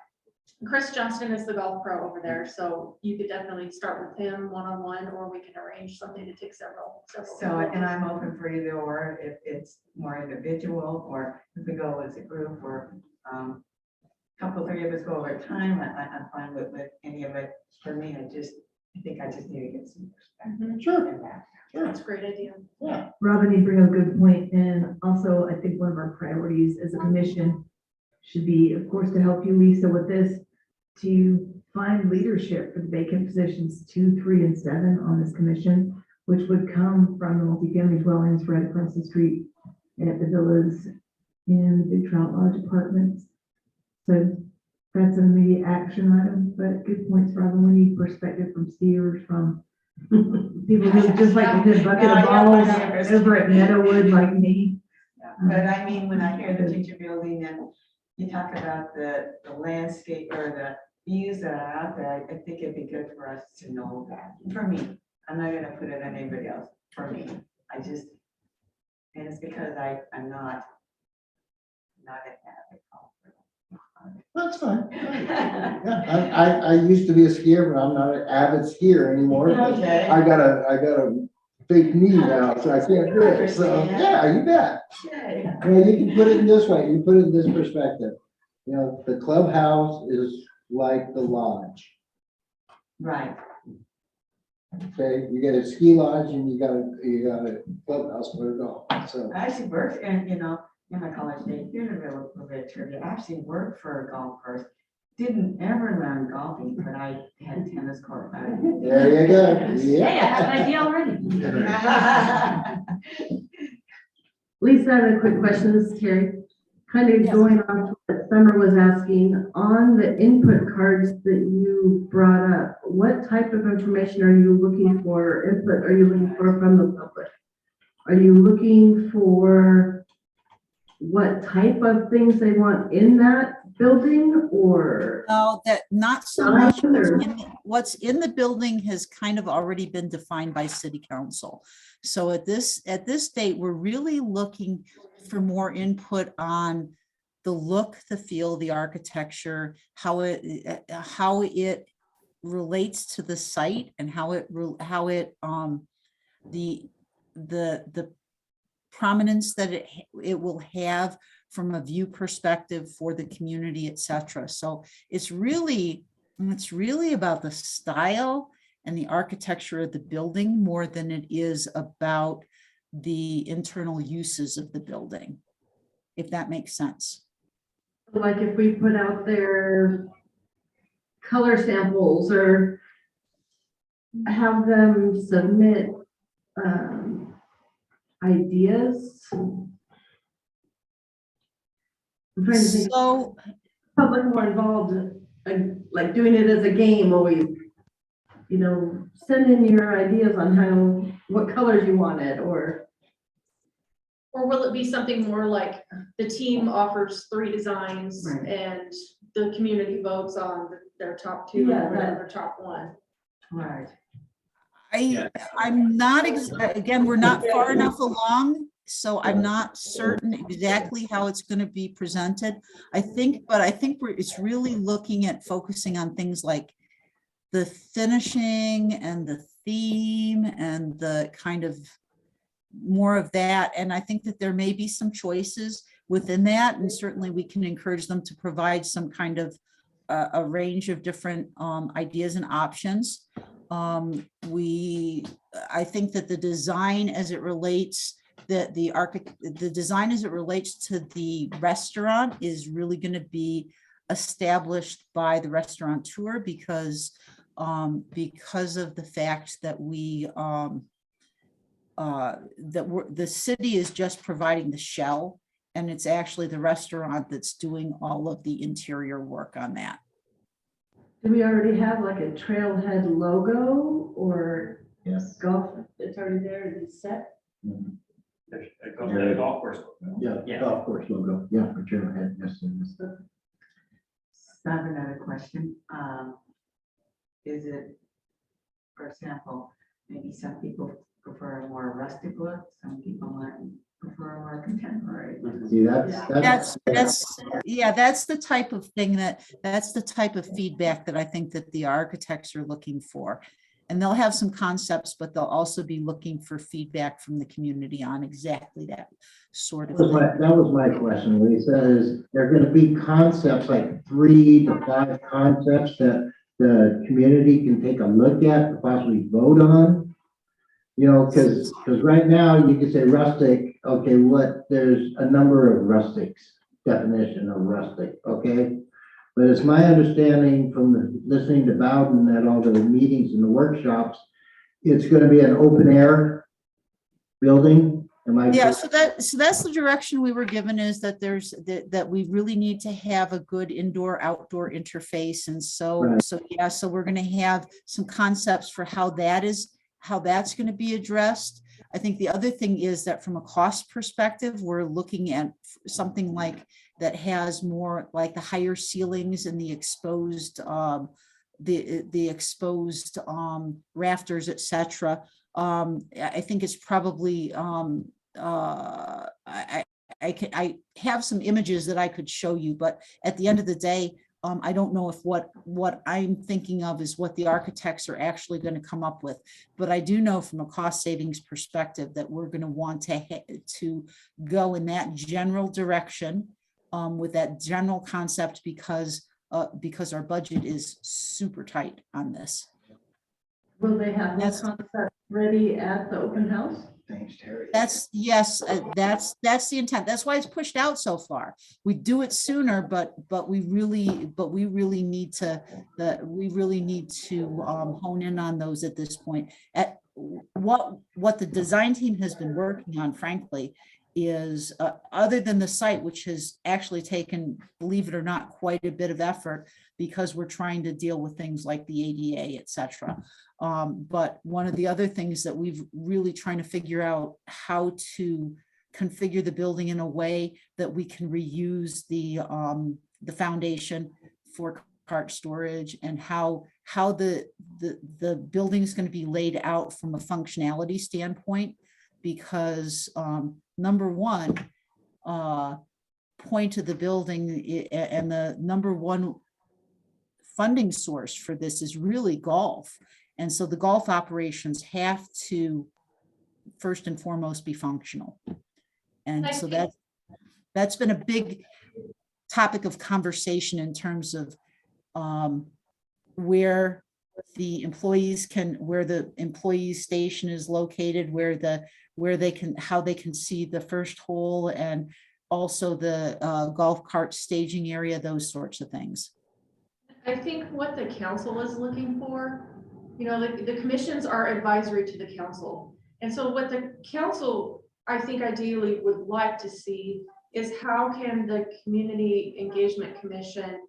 Chris Johnston is the golf pro over there, so you could definitely start with him one-on-one, or we can arrange something to take several. So, and I'm open for either or, if it's more individual, or if we go as a group, or couple, three of us go over time, I'm fine with any of it. For me, I think I just need to get some perspective. Sure. in that. That's a great idea. Yeah. Robin, you bring up a good point, and also I think one of our priorities as a commission should be, of course, to help you, Lisa, with this, to find leadership for the vacant positions 2, 3, and 7 on this commission, which would come from the multifamily dwellings right across the street at the villas and the big trout lodge apartments. So that's an immediate action item, but good points, Robin. We need perspective from skiers, from people who just like a good bucket of balls over at Meadowwood like me. But I mean, when I hear the teacher building and you talk about the landscape or the views that are out there, I think it'd be good for us to know that. For me, I'm not gonna put it on anybody else. For me, and it's because I'm not an avid golfer. That's fine. Yeah, I used to be a skier, but I'm not an avid skier anymore. Okay. I got a fake knee now, so I can't do it. So, yeah, you bet. Okay. Well, you can put it in this way, you put it in this perspective. You know, the clubhouse is like the lodge. Right. Okay, you get a ski lodge and you got a clubhouse where to go. So, I actually worked in my college days, here's a real bit of trivia. I actually worked for a golf course. Didn't ever learn golfing, but I had tennis court. there you go. Hey, I have an Yeah. idea already. Lisa, I have a quick question. This is Carrie. Kind of going on to what Summer was asking, on the input cards that you brought up, what type of information are you looking for, input are you looking for from the public? Are you looking for what type of things they want in that building, or? No, that not so much. What's in the building has kind of already been defined by city council. So at this date, we're really looking for more input on the look, the feel, the architecture, how it relates to the site, and how it the prominence that it will have from a view perspective for the community, etc. So it's really about the style and the architecture of the building more than it is about the internal uses of the building, if that makes sense. Like if we put out their color samples or have them submit ideas. I'm trying to think, So public more involved, like doing it as a game always. send in your ideas on what colors you wanted, or. Or will it be something more like the team offers 3 designs Right. and the community votes on their top 2 Yeah, or that- their top 1? Right. I'm not, again, we're not far enough along, so I'm not certain exactly how it's going to be presented. But I think it's really looking at focusing on things like the finishing and the theme and the kind of more of that. And I think that there may be some choices within that, and certainly we can encourage them to provide some kind of a range of different ideas and options. I think that the design as it relates, the design as it relates to the restaurant is really going to be established by the restaurateur because of the fact that the city is just providing the shell, and it's actually the restaurant that's doing all of the interior work on that. Do we already have like a Trailhead logo or Yes. golf? It's already there, it's set? There's a golf course. Yeah, Yeah. golf course logo, yeah, for Trailhead, yes, it is. So I have another question. Is it, for example, maybe some people prefer a more rustic look, some people might prefer a more contemporary look. See, that's. That's the type of thing that's the type of feedback that I think that the architects are looking for. And they'll have some concepts, but they'll also be looking for feedback from the community on exactly that sort of thing. That was my question, Lisa, is there gonna be concepts, like 3 to 5 concepts that the community can take a look at, possibly vote on? Because right now you can say rustic, okay, there's a number of rustics, definition of rustic, okay? But it's my understanding from listening to Bowden at all the meetings and the workshops, it's gonna be an open air building. Am I? Yeah, so that's the direction we were given, is that that we really need to have a good indoor-outdoor interface. And so, Right. so we're gonna have some concepts for how that's gonna be addressed. I think the other thing is that from a cost perspective, we're looking at something like that has more like the higher ceilings and the exposed rafters, et cetera. I think it's probably I have some images that I could show you, but at the end of the day, I don't know if what I'm thinking of is what the architects are actually going to come up with. But I do know from a cost savings perspective that we're going to want to go in that general direction with that general concept because our budget is super tight on this. Will they have That's- those concepts ready at the open house? Thanks, Terry. That's the intent. That's why it's pushed out so far. We do it sooner, but we really need to hone in on those at this point. At what the design team has been working on, frankly, is other than the site, which has actually taken, believe it or not, quite a bit of effort because we're trying to deal with things like the ADA, et cetera. But one of the other things that we've really trying to figure out how to configure the building in a way that we can reuse the foundation for cart storage, and how the building is going to be laid out from a functionality standpoint, because number one point of the building and the number one funding source for this is really golf. And so the golf operations have to first and foremost be functional. And so that's been a big topic of conversation in terms of where the employee station is located, how they can see the first hole, and also the golf cart staging area, those sorts of things. I think what the council is looking for, the commissions are advisory to the council. And so what the council, I think ideally would like to see is how can the Community Engagement Commission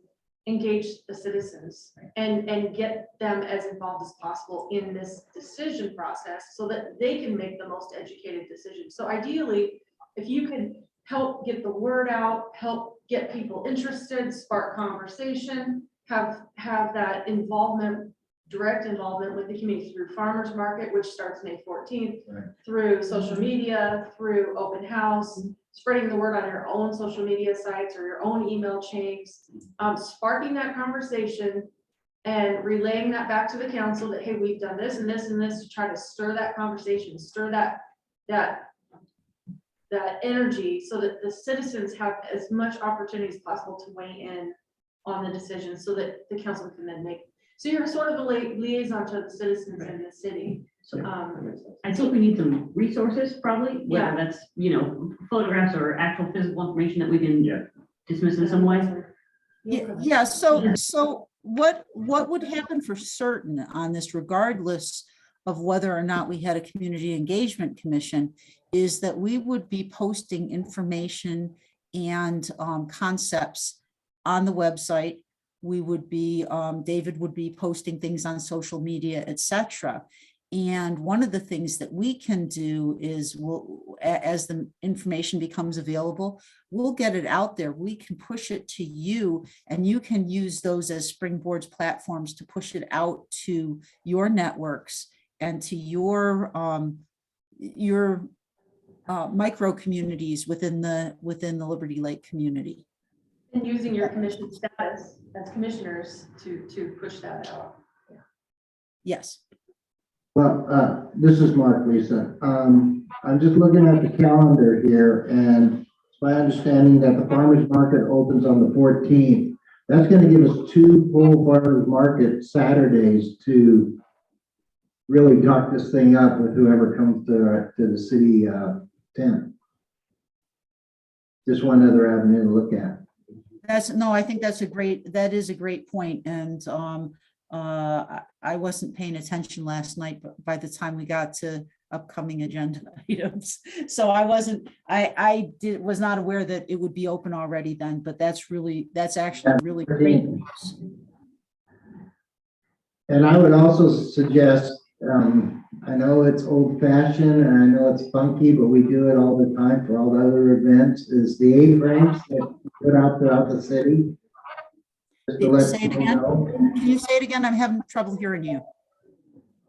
engage the citizens and get them as involved as possible in this decision process so that they can make the most educated decision. So ideally, if you could help get the word out, help get people interested, spark conversation, have that involvement, direct involvement with the community through farmers market, which starts May 14th, Right. through social media, through open house, spreading the word on your own social media sites or your own email chains, sparking that conversation and relaying that back to the council that, hey, we've done this and this and this to try to stir that conversation, stir that energy so that the citizens have as much opportunity as possible to weigh in on the decision so that the council can then make. So you're sort of a liaison to the citizens in the city. So I think we need some resources probably, Yeah. whether that's, photographs or actual physical information that we can dismiss in some way. Yeah, so what would happen for certain on this, regardless of whether or not we had a community engagement commission, is that we would be posting information and concepts on the website. We would be, David would be posting things on social media, etc. And one of the things that we can do is as the information becomes available, we'll get it out there. We can push it to you and you can use those as springboards platforms to push it out to your networks and to your micro communities within the Liberty Lake community. And using your commission status as commissioners to push that out. Yes. Well, this is Mark, Lisa. I'm just looking at the calendar here, and it's my understanding that the farmers market opens on the 14th. That's going to give us 2 full farmers market Saturdays to really talk this thing up with whoever comes to the city tent. Just one other avenue to look at. I think that is a great point. And I wasn't paying attention last night, but by the time we got to upcoming agenda items, so was not aware that it would be open already then, but that's actually really great news. And I would also suggest, I know it's old fashioned and I know it's funky, but we do it all the time for all the other events, is the A-frames that we put out throughout the city. Just to let Say it people again. know. Can you say it again? I'm having trouble hearing you.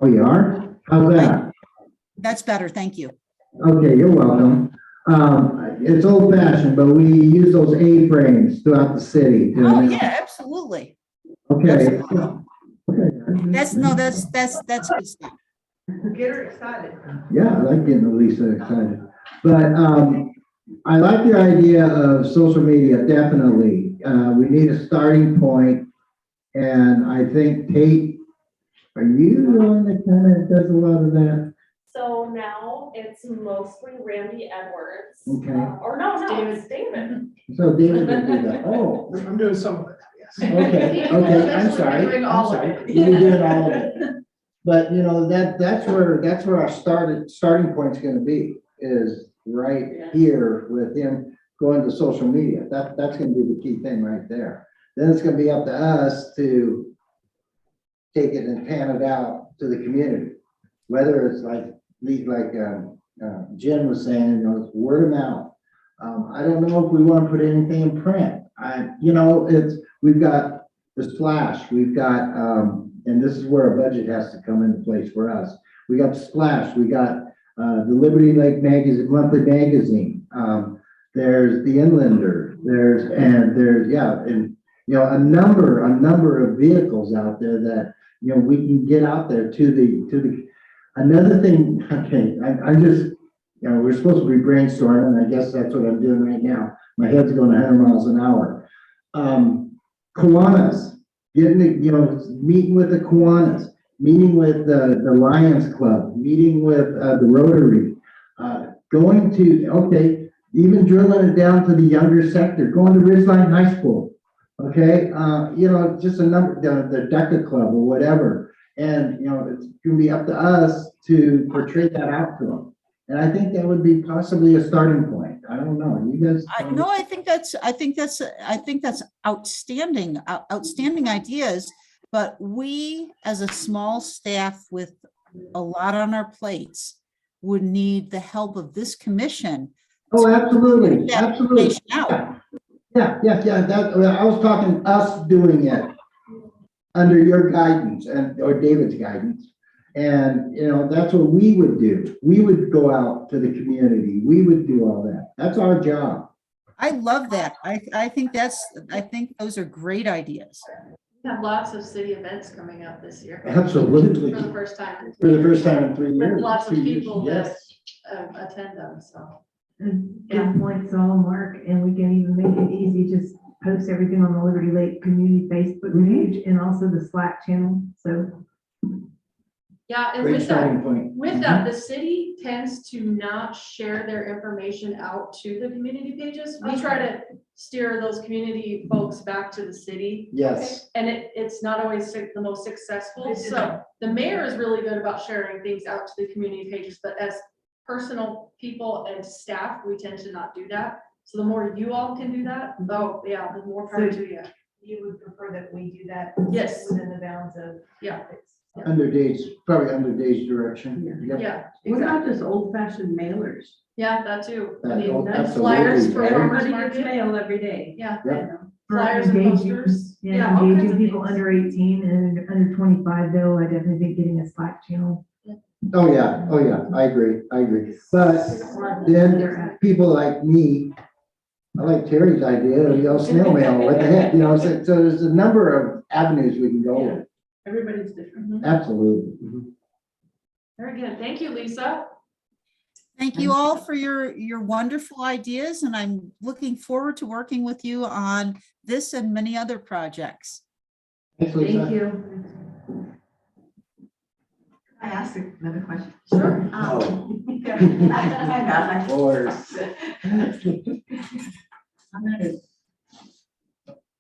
Oh, you are? How's that? That's better. Thank you. Okay, you're welcome. It's old fashioned, but we use those A-frames throughout the city. Oh, yeah, absolutely. Okay. That's good stuff. Get her excited. Yeah, I like getting Lisa excited. But I like the idea of social media, definitely. We need a starting point. And I think Tate, are you the one that kind of does a lot of that? So now it's mostly Randy Edwards. Okay. Or no, it's David. So David will do that. Oh, I'm doing some of it, yes. okay, I'm sorry. Doing all of it. You're doing all of it. But that's where our starting point's gonna be, is right here with him going to social media. That's gonna be the key thing right there. Then it's gonna be up to us to take it and pan it out to the community. Whether it's like Jen was saying, it's word of mouth. I don't know if we want to put anything in print. We've got the splash, we've got, and this is where a budget has to come into place for us. We got the splash, we got the Liberty Lake Magazine, monthly magazine. There's the Inlander, there's a number of vehicles out there that, we can get out there to the, another thing, okay, I'm just, we're supposed to be brainstorming, and I guess that's what I'm doing right now. My head's going 100 miles an hour. Kiwanis, meeting with the Kiwanis, meeting with the Lions Club, meeting with the Rotary, going to, even drilling it down to the younger sector, going to Ridgeline High School, okay? Just a number, the DECA Club or whatever. And, it's gonna be up to us to portray that out to them. And I think that would be possibly a starting point. I don't know, you guys. No, I think that's outstanding, outstanding ideas. But we, as a small staff with a lot on our plates, would need the help of this commission. Oh, absolutely, that absolutely. information out. Yeah, I was talking us doing it under your guidance or David's guidance. And, that's what we would do. We would go out to the community. We would do all that. That's our job. I love that. I think those are great ideas. We have lots of city events coming up this year. Absolutely. For the first time. For the first time in 3 With years. lots of 2 years, people that yes. attend them, so. Good points, all Mark, and we can even make it easy, just post everything on the Liberty Lake Community Facebook page and also the Slack channel, so. Yeah, and Great with starting that, point. with that, the city tends to not share their information out to the community pages. We try to steer those community folks back to the city. Yes. And it's not always the most successful. So the mayor is really good about sharing things out to the community pages, but as personal people and staff, we tend to not do that. So the more you all can do that, oh, yeah, the more power to you. You would prefer that we do that? Yes. Within the bounds of. Yeah. Probably under Dave's direction. Yep. Yeah, What about exactly. just old fashioned mailers? Yeah, that too. I That- mean, and absolutely. flyers for farmers Everybody gets market. mail every day. Yeah. Yeah. Flyers and Engaging- posters. Yeah, all kinds engaging of people things. under 18 and under 25 though, I definitely think getting a Slack channel. Oh, yeah, I agree. But then people like me, I like Terry's idea, snail mail, what the heck, so there's a number of avenues we can go with. Everybody's different. Mm-hmm. Absolutely. Very good. Thank you, Lisa. Thank you all for your wonderful ideas, and I'm looking forward to working with you on this and many other projects. Thanks, Lisa. Thank you. I asked another question. Sure. I'm Or, not as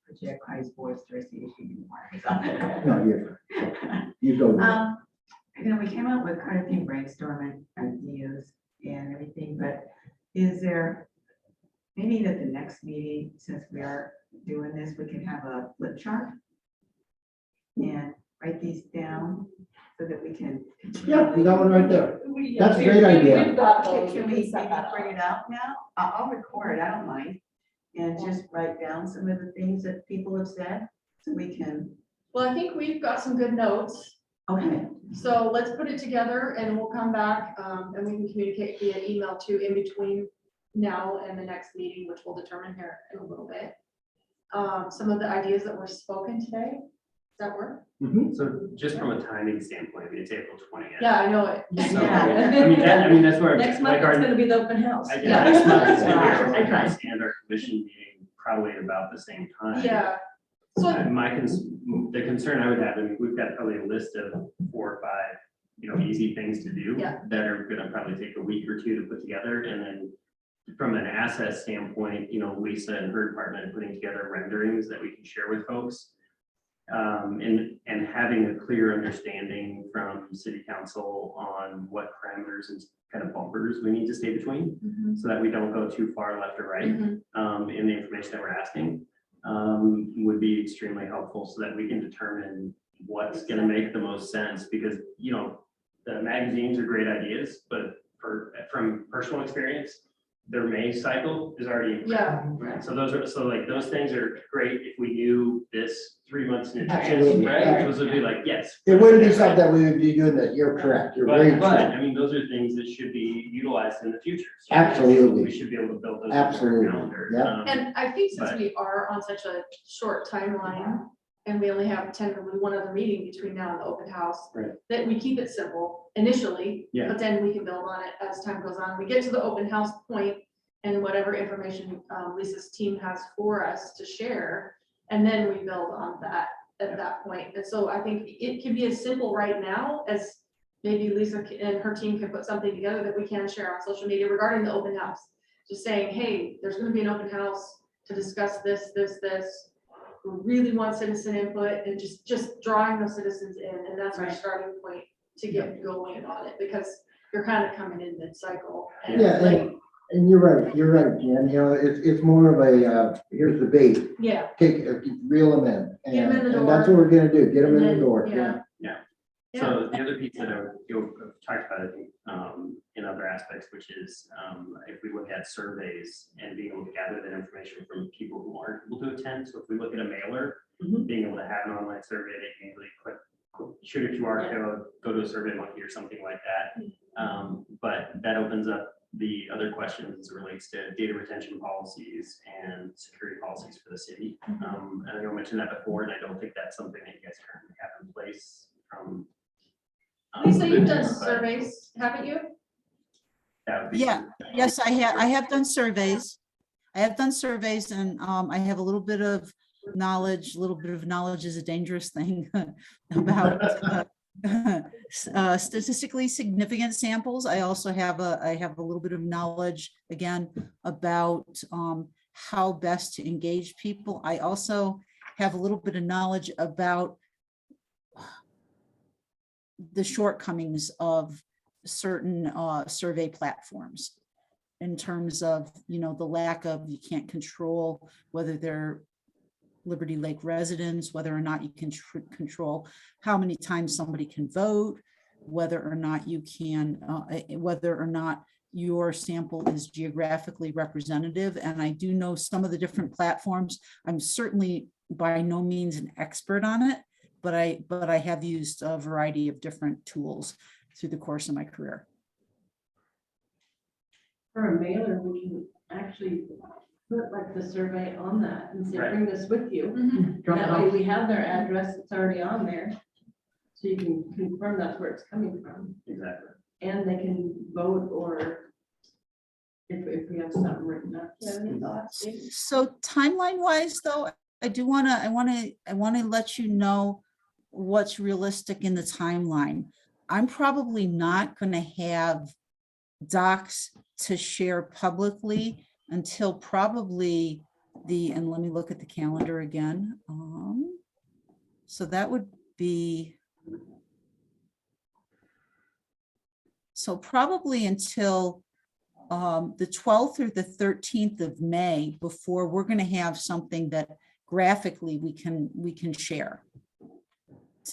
project high sports Thursday anymore. no, you go. We came up with quite a few brainstorming ideas and everything, but is there maybe that the next meeting, since we are doing this, we can have a flip chart and write these down so that we can. Yeah, we got one right there. That's a great idea. Can we maybe bring it out now? I'll record, I don't mind, and just write down some of the things that people have said, so we can, Well, I think we've got some good notes. okay. So let's put it together and we'll come back and we can communicate via email too in between now and the next meeting, which we'll determine here in a little bit. Some of the ideas that were spoken today, does that work? So just from a timing standpoint, it's April 20th. Yeah, I know it. So, Yeah. I mean, that's where. Next month like it's our- gonna be the open house. Yeah, next month is gonna be our I open tried. house and our commission meeting probably about the same time. Yeah. So The concern I would have, we've got probably a list of 4 or 5, easy things to do. Yeah. That are gonna probably take a week or 2 to put together, and then from an asset standpoint, Lisa and her department are putting together renderings that we can share with folks. And having a clear understanding from city council on what parameters and kind of bumpers we need to stay between, so that we don't go too far left or right in the information that we're asking, would be extremely helpful so that we can determine what's going to make the most sense, because the magazines are great ideas, but from personal experience, their May cycle is already in. Yeah. So those things are great if we knew this 3 months in advance, Absolutely. right? Those would be like, yes. It wouldn't be something that we would be doing that. You're correct. You're very But correct. I mean, those are things that should be utilized in the future. So we Absolutely. should be able to build those. into our Absolutely. calendar. Yeah. And I think since But- we are on such a short timeline and we only have tentatively one other meeting between now and the open house, Right. that we keep it simple initially, Yeah. but then we can build on it as time goes on. We get to the open house point and whatever information Lisa's team has for us to share, and then we build on that at that point. And so I think it can be as simple right now as maybe Lisa and her team can put something together that we can share on social media regarding the open house. Just saying, hey, there's gonna be an open house to discuss this. We really want citizen input, and just drawing those citizens in, and that's our Right. starting point to get going on it, because you're kind of coming in mid-cycle. and Yeah, late. And you're right, Jen, you know, it's more of a, here's the bait, Yeah. reel them in. Get 'em in the And that's door. what we're gonna do, get them And in the then, door, yeah. yeah. So the other piece that you've talked about, I think, in other aspects, which is if we look at surveys and being able to gather that information from people who aren't able to attend. So if we look at a mailer, being able to have an online survey, they can easily shoot a QR code, go to a survey monkey or something like that. But that opens up the other questions as it relates to data retention policies and security policies for the city. And I know I mentioned that before, and I don't think that's something that you guys currently have in place from. Lisa, you've done but surveys, haven't you? that would be- Yeah, yes, I have done surveys. I have done surveys and I have a little bit of knowledge. A little bit of knowledge is a dangerous thing about statistically significant samples. I also have I have a little bit of knowledge again about how best to engage people. I also have a little bit of knowledge about the shortcomings of certain survey platforms in terms of, you know, the lack of, you can't control whether they're Liberty Lake residents, whether or not you can control how many times somebody can vote, whether or not you can, whether or not your sample is geographically representative. And I do know some of the different platforms. I'm certainly by no means an expert on it, but I have used a variety of different tools through the course of my career. For a mailer, we can actually put like the survey on that and say, Right. bring this with you. Drop it That way off. we have their address, it's already on there. So you can confirm that's where it's coming from. Exactly. And they can vote or if we have something written up. Do you have any thoughts, Steve? So timeline wise though, I want to let you know what's realistic in the timeline. I'm probably not going to have docs to share publicly until probably and let me look at the calendar again. So that would be, so probably until the 12th or the 13th of May before we're going to have something that graphically we can share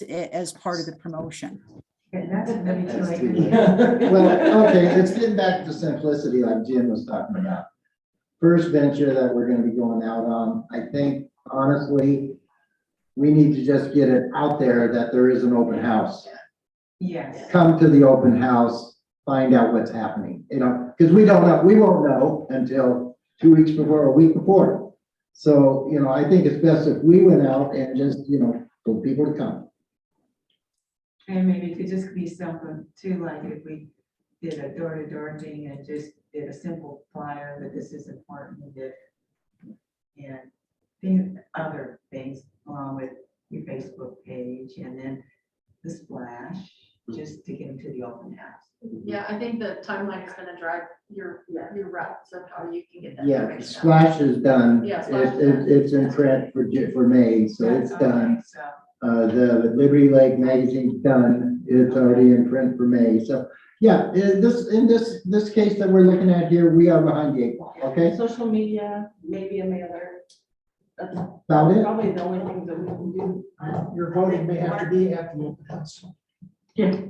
as part of the promotion. And that's maybe too That's late. too late. Well, okay, let's get back to simplicity like Jim was talking about. First venture that we're gonna be going out on, I think honestly, we need to just get it out there that there is an open house. Yes. Come to the open house, find out what's happening, you know, because we don't know, we won't know until 2 weeks before, a week before. So, you know, I think it's best if we went out and just, you know, told people to come. And maybe it could just be something too, like if we did a door-to-door thing and just did a simple flyer that this is important, that, and other things along with your Facebook page and then the splash, just to get them to the open house. Yeah, I think the timeline is gonna drive your routes of how you can get that Yeah, information out. splash is done. Yeah, splash is done. It's in print for May, so it's Okay, done. so, The Liberty Lake magazine's done. It's already in print for May. So, yeah, in this case that we're looking at here, we are behind the eight ball, okay? Social media, maybe a mailer. That's About it? probably the only things that we can do. Your voting may have to be at the open house. Yeah,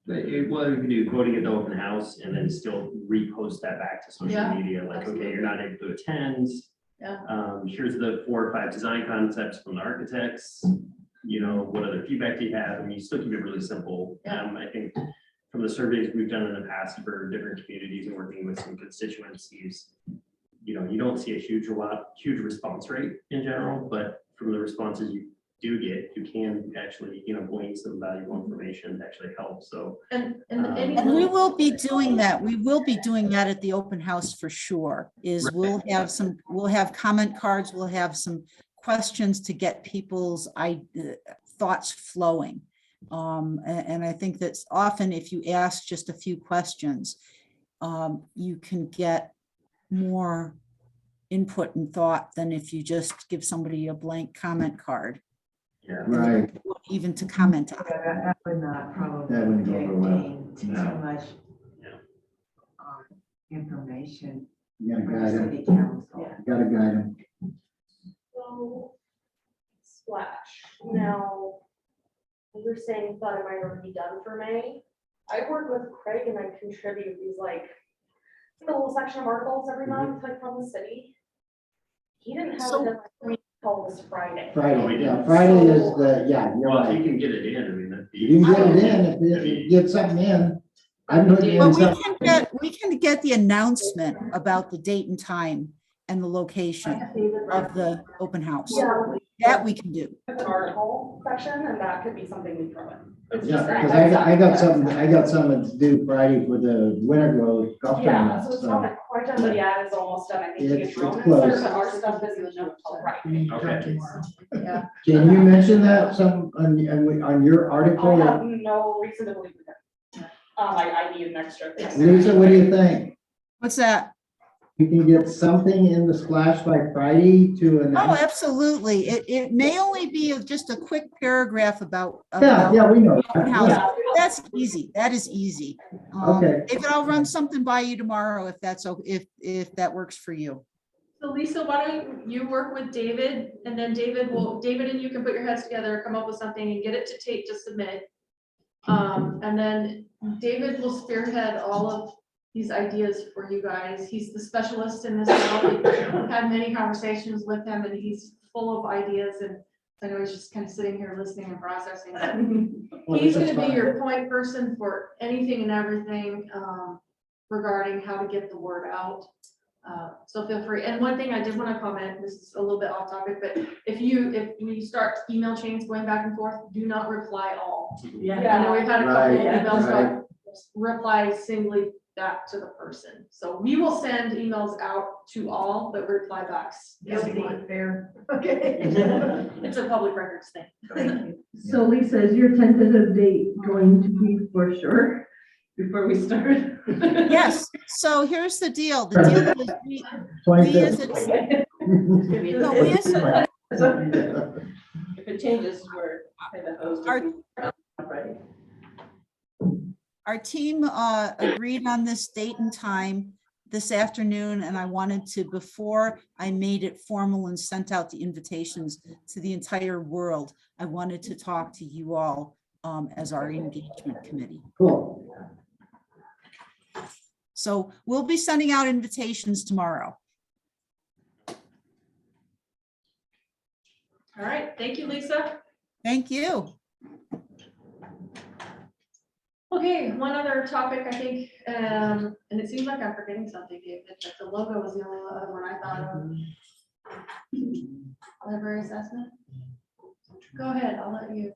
Well, we can do voting at the open house and then still repost that back to social Yeah, media, like, okay, you're not able to attend. Yeah. Here's the 4 or 5 design concepts from the architects. You know, what other feedback do you have? I mean, you still keep it really simple. Yeah. I think from the surveys we've done in the past for different communities and working with some constituencies, you know, you don't see a huge response rate in general, but from the responses you do get, you can actually, you know, glean some valuable information that actually helps. So and any And we little, will be doing that. We will be doing that at the open house for sure. We'll have comment cards, we'll have some questions to get people's thoughts flowing. And I think that's often if you ask just a few questions, you can get more input and thought than if you just give somebody a blank comment card, yeah. Right. even to comment on. yeah, that would not probably That wouldn't go over well. gain too No. much. Yeah. information You gotta for the guide him, city council. Yeah. you gotta guide him. So, Splash, now, you're saying thought it might already be done for May. I work with Craig and I contribute these like a little section of articles every month, like from the city. He didn't have So- it done for me until this Friday. Friday, yeah, Friday is the, yeah, you're Well, if you right. can get it in, I mean, that'd be. You can get it in, if you get something in. I'm putting Well, in something. we can get the announcement about the date and time and the location of the open house. Yeah, That we can do. an article section, and that could be something we throw in. It's Yeah, just that because heads I up. got something to do Friday for the winter growth golf Yeah, tournament, so it's so. not quite done, but yeah, it's almost done. I think we It's- get drone it's insert, close. but our stuff isn't due until Friday. Okay. Yeah. Can you mention that some on your I article? have no reason to believe it. I need an extra. Lisa, what do you think? What's that? We can get something in the splash by Friday to Oh, announce? absolutely. It may only be just a quick paragraph about. Yeah, we know. open house. Yeah. That's easy. That is easy. Okay. David, I'll run something by you tomorrow if that's, if that works for you. So Lisa, why don't you work with David, and then David and you can put your heads together, come up with something and get it to Tate to submit. And then David will spearhead all of these ideas for you guys. He's the specialist in this. We've had many conversations with him and he's full of ideas, and I know he's just kind of sitting here listening and processing. Well, He's this is gonna be fine. your point person for anything and everything regarding how to get the word out. So feel free. And one thing I did want to comment, this is a little bit off topic, but if we start email chains going back and forth, do not reply all. I know we've had a couple Right, of emails, right. but reply singly back to the person. So we will send emails out to all, but reply backs. Fair. Okay. It's a public records thing. So Lisa, is your tentative date going to be for sure before we start? Yes. So here's the deal. The deal is we as 25th. a, no, we as a, If it changes, we're kind of hosed. Our- our team agreed on this date and time this afternoon, and I wanted to, before I made it formal and sent out the invitations to the entire world, I wanted to talk to you all as our engagement committee. Cool. So we'll be sending out invitations tomorrow. All right, thank you, Lisa. Thank you. Okay, one other topic, I think, and it seems like I'm forgetting something, David, but the logo was the only other one I thought of. Library assessment? Go ahead, I'll let you.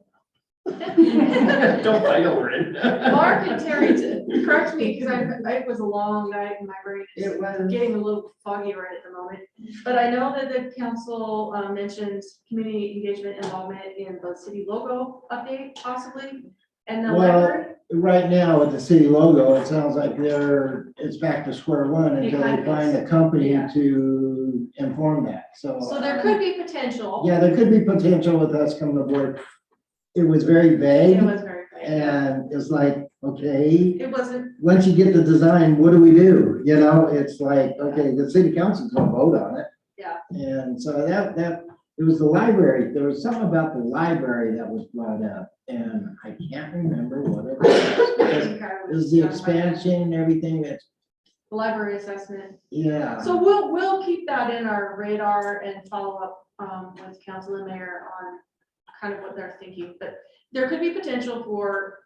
Don't fight over it. Mark and Terry, correct me, because it was a long night and my brain is getting a little foggy right at the moment. But I know that the council mentioned community engagement involvement in the city logo update possibly, and the Well, library. right now with the city logo, it sounds like it's back to square one It until kind they of find is. a company Yeah. to inform that, so. So there could be potential. Yeah, there could be potential with us coming aboard. It was very vague It was very vague. and it's like, okay, It wasn't, once you get the design, what do we do? You know, it's like, okay, the city council's gonna vote on it. yeah. And so it was the library, there was something about the library that was brought up, and I can't remember what it was. because It was the expansion and everything that's, The library assessment. yeah. So we'll keep that in our radar and follow up with council and mayor on kind of what they're thinking, but there could be potential for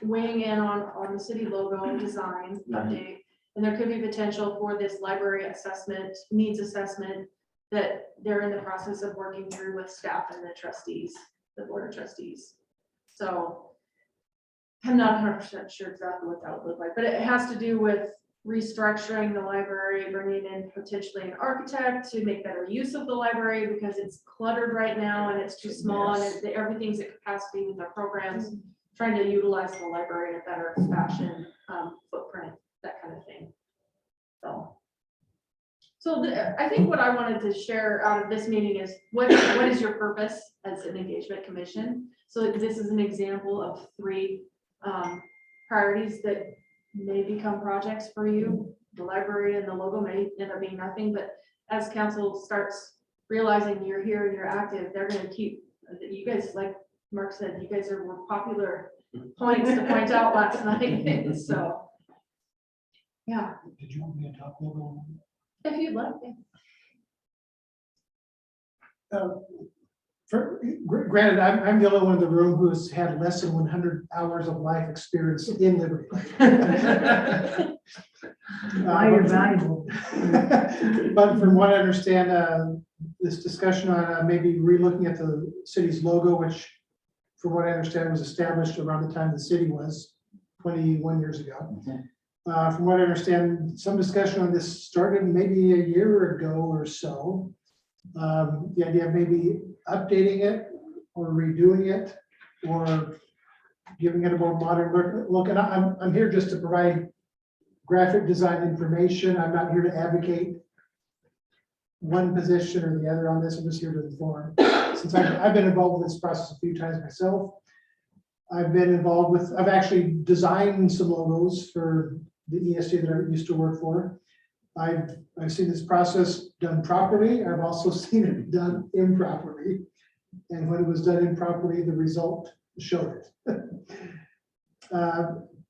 weighing in on the city logo design update. And there could be potential for this library assessment, needs assessment that they're in the process of working through with staff and the trustees, the board of trustees. So I'm not 100% sure exactly what that would look like, but it has to do with restructuring the library, bringing in potentially an architect to make better use of the library because it's cluttered right now and it's too small and everything's at capacity with our programs, trying to utilize the library in a better fashion, footprint, that kind of thing. So I think what I wanted to share out of this meeting is what is your purpose as an engagement commission? So this is an example of 3 priorities that may become projects for you. the library and the logo may end up being nothing, but as council starts realizing you're here and you're active, they're gonna keep, you guys, like Mark said, you guys were popular points to point out last night, so. Yeah, Did you want me to talk a little? if you'd like. Granted, I'm the only one in the room who's had less than 100 hours of life experience in Liberty Lake. Why you're valuable. But from what I understand, this discussion on maybe relooking at the city's logo, which from what I understand was established around the time the city was 21 years ago. From what I understand, some discussion on this started maybe a year ago or so. The idea of maybe updating it or redoing it or giving it a more modern look. And I'm here just to provide graphic design information. I'm not here to advocate one position or the other on this. I'm just here to inform. Since I've been involved with this process a few times myself, I've actually designed some logos for the ESG that I used to work for. I've seen this process done properly. I've also seen it done improperly. And when it was done improperly, the result showed it.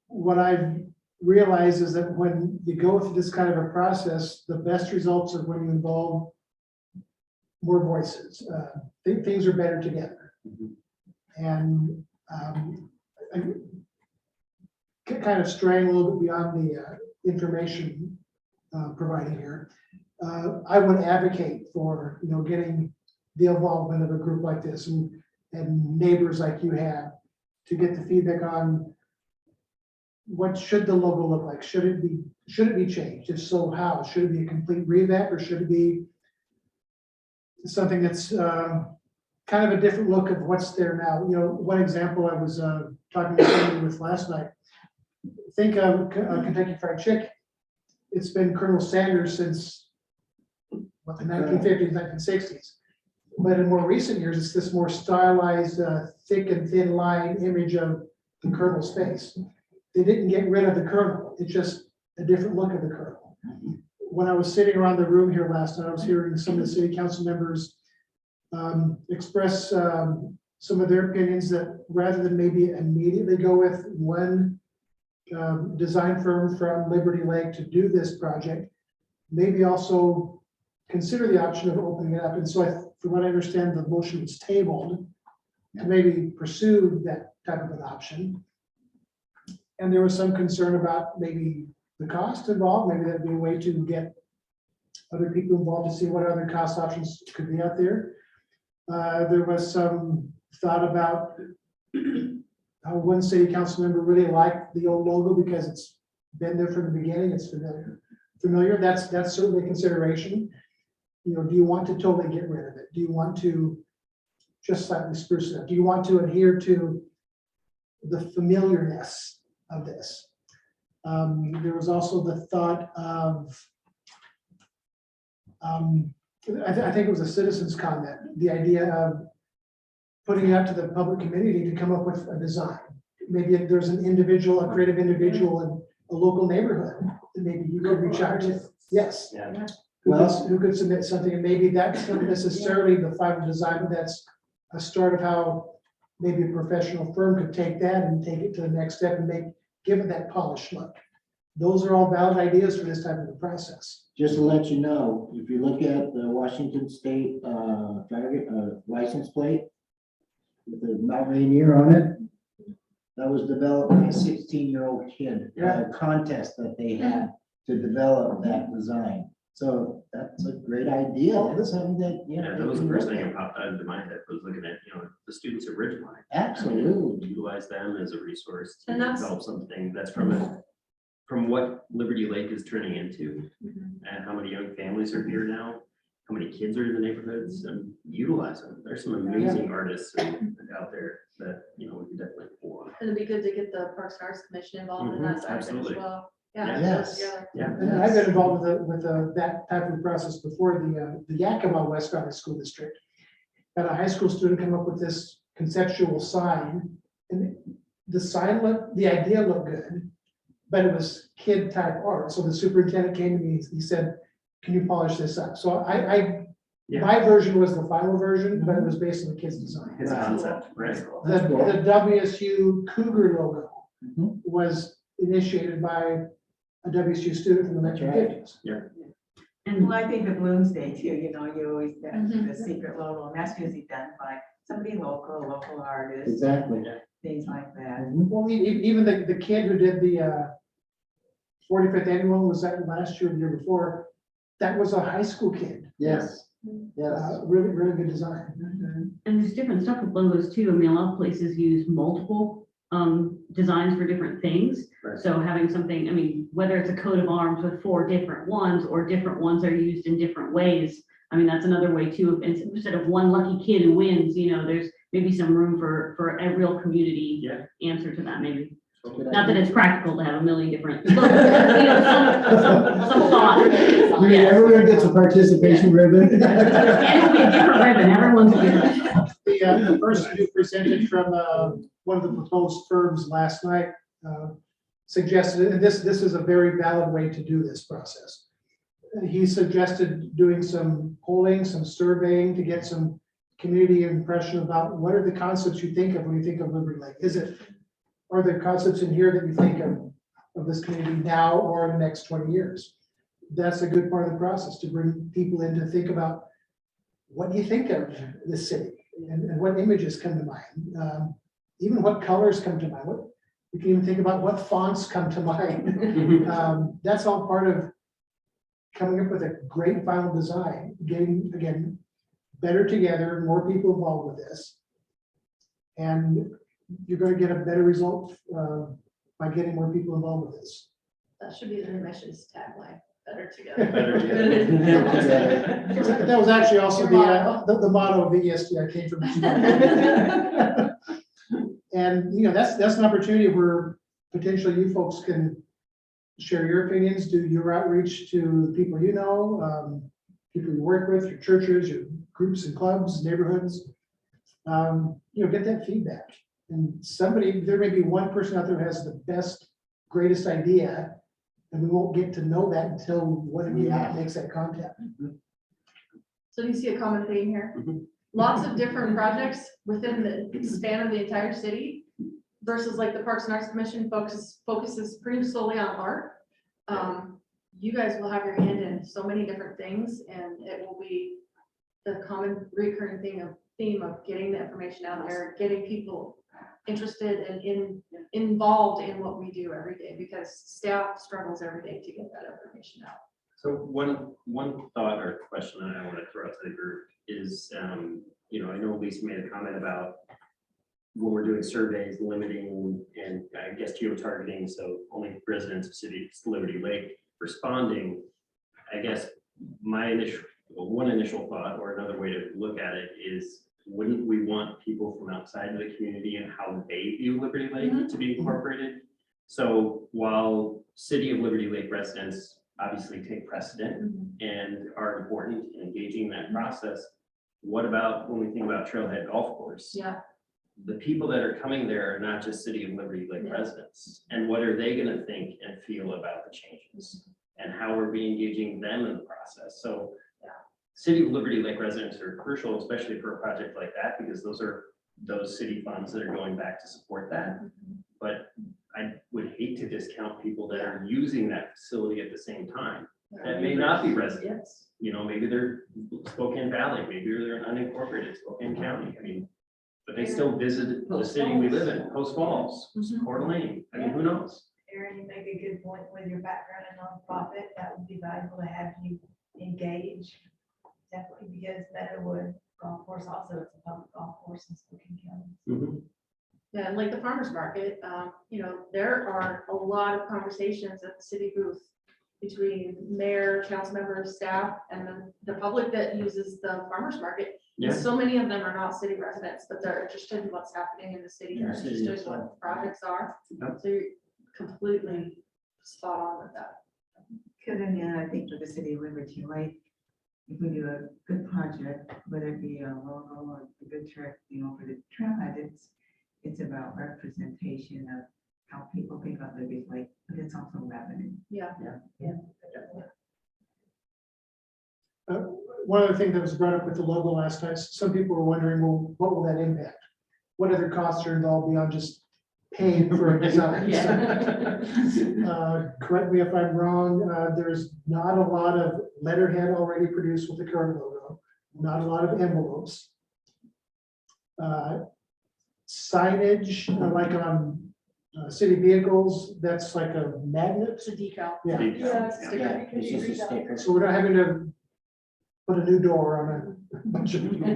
What I've realized is that when you go through this kind of a process, the best results are when you involve more voices. Things are better together. And I kind of straying a little bit beyond the information providing here. I would advocate for, getting the involvement of a group like this and neighbors like you have to get the feedback on what should the logo look like? Should it be changed? If so, how? Should it be a complete revamp or should it be something that's kind of a different look of what's there now? One example I was talking to somebody with last night. Think of Kentucky Fried Chicken. It's been Colonel Sanders since the 1950s, 1960s. But in more recent years, it's this more stylized, thick and thin line image of the Colonel's face. They didn't get rid of the Colonel. It's just a different look of the Colonel. When I was sitting around the room here last night, I was hearing some of the city council members express some of their opinions that rather than maybe immediately go with one design firm from Liberty Lake to do this project, maybe also consider the option of opening it up. And so from what I understand, the motion was tabled to maybe pursue that type of an option. And there was some concern about maybe the cost involved. Maybe that'd be a way to get other people involved to see what other cost options could be out there. There was some thought about how one city council member really liked the old logo because it's been there from the beginning. It's familiar. That's certainly a consideration. Do you want to totally get rid of it? Do you want to just slightly spruce it up? Do you want to adhere to the familiarness of this? There was also the thought of, I think it was a citizen's comment, the idea of putting it out to the public community to come up with a design. Maybe if there's an individual, a creative individual in a local neighborhood, that maybe you could reach out to. Yes. Yeah. Who could submit something, and maybe that's not necessarily the final design, but that's a start of how maybe a professional firm could take that and take it to the next step and give it that polished look. Those are all valid ideas for this type of a process. Just to let you know, if you look at the Washington State license plate with the Mount Rainier on it, that was developed by a 16-year-old kid. Yeah. A contest that they had to develop that design. So that's a great idea. That's something that, Yeah, that was the first thing that popped out into my head, was looking at, the students at Ridgeline. Absolutely. Utilize them as a resource to And that's- develop something that's from what Liberty Lake is turning into, and how many young families are here now, how many kids are in the neighborhoods, and utilize them. There's some amazing artists out there that, we could definitely pull on. It'd be good to get the Parks and Arts Commission involved in that side of it as Absolutely. well. Yeah. Yeah. Yes. Together. Yeah. And I've been involved with that type of process before. The Yakima West Valley School District had a high school student come up with this conceptual sign, and the idea looked good, but it was kid type art. So the superintendent came to me, he said, can you polish this up? So my version was the final version, but it was based on the kid's design. His concept, right? The WSU Cougar logo Mhm. was initiated by a WSU student from the That's right. 1950s. And well, I think the Bloom's Day too, you know, you always, that Mhm. the secret logo, and that's usually done by somebody local artist, Exactly. things like that. Well, even the kid who did the 45th annual, was that last year or the year before? That was a high school kid. Yes, yes. Really, really good design. And there's different stuff with logos too. I mean, a lot of places use multiple designs for different things. Right. So having something, I mean, whether it's a coat of arms with 4 different ones or different ones are used in different ways. I mean, that's another way too. Instead of one lucky kid who wins, you know, there's maybe some room for a real community answer to that maybe. Not that it's practical to have a million different, you know, some thought. I mean, Yes. everyone gets a participation ribbon. And it'll be a different ribbon, everyone's different. The person who presented from one of the proposed firms last night suggested, and this is a very valid way to do this process. He suggested doing some polling, some surveying to get some community impression about what are the concepts you think of when you think of Liberty Lake. Are there concepts in here that you think of this community now or in the next 20 years? That's a good part of the process, to bring people in to think about what do you think of the city and what images come to mind. Even what colors come to mind. You can even think about what fonts come to mind. That's all part of coming up with a great final design, getting, again, better together, more people involved with this. And you're going to get a better result by getting more people involved with this. That should be the mission's tagline, better together. Better together. That was actually also the motto of the ESD I came from. And, you know, that's an opportunity where potentially you folks can share your opinions, do your outreach to the people you know, people you work with, your churches, your groups and clubs, neighborhoods. You know, get that feedback. And there may be one person out there who has the best, greatest idea, and we won't get to know that until one of you makes that contact. So do you see a common theme here? Mhm. Lots of different projects within the span of the entire city versus like the Parks and Arts Commission focuses pretty solely on art. You guys will have your hand in so many different things, and it will be the common recurring theme of getting the information out there, getting people interested and involved in what we do every day, because staff struggles every day to get that information out. So one thought or question that I want to throw out to the group is, you know, I know Lisa made a comment about when we're doing surveys, limiting and I guess geo-targeting, so only residents of Liberty Lake responding. I guess one initial thought or another way to look at it is, wouldn't we want people from outside of the community and how they view Liberty Lake to be incorporated? So while City of Liberty Lake residents obviously take precedent and are important in engaging in that process, what about when we think about Trailhead Golf Course? Yeah. The people that are coming there are not just City of Liberty Lake residents. And what are they gonna think and feel about the changes? And how are we engaging them in the process? So City of Liberty Lake residents are crucial, especially for a project like that, because those are those city funds that are going back to support that. But I would hate to discount people that are using that facility at the same time. That may not be residents, you know, maybe they're Spokane Valley, maybe they're unincorporated Spokane County. I mean, but they still visit the city we live in, Post Falls, Coeur d'Alene. I mean, who knows? Aaron, you make a good point with your background in nonprofit. That would be valuable to have you engage. Definitely, because Meadowood Golf Course also is a public golf course in Spokane County. Yeah, and like the farmer's market, you know, there are a lot of conversations at the city booth between mayor, council members, staff, and then the public that uses the farmer's market. And so many of them are not city residents, but they're interested in what's happening in the city, they're interested in what the projects are. So you're completely spot on with that. Because then, I think for the city of Liberty Lake, if we do a good project, whether it be a logo or a good trick, you know, for the trailhead, it's about representation of how people think about Libby's Lake, but it's also revenue. Yeah. One other thing that was brought up with the logo last night, some people were wondering, well, what will that impact? What other costs are involved beyond just paying for a design? Correct me if I'm wrong, there's not a lot of letterhead already produced with the current logo, not a lot of envelopes. Signage, like on city vehicles, that's like a magnet. It's a decal. Yeah, Yeah, it's just a sticker. so we're not having to put a new door on a bunch of. Probably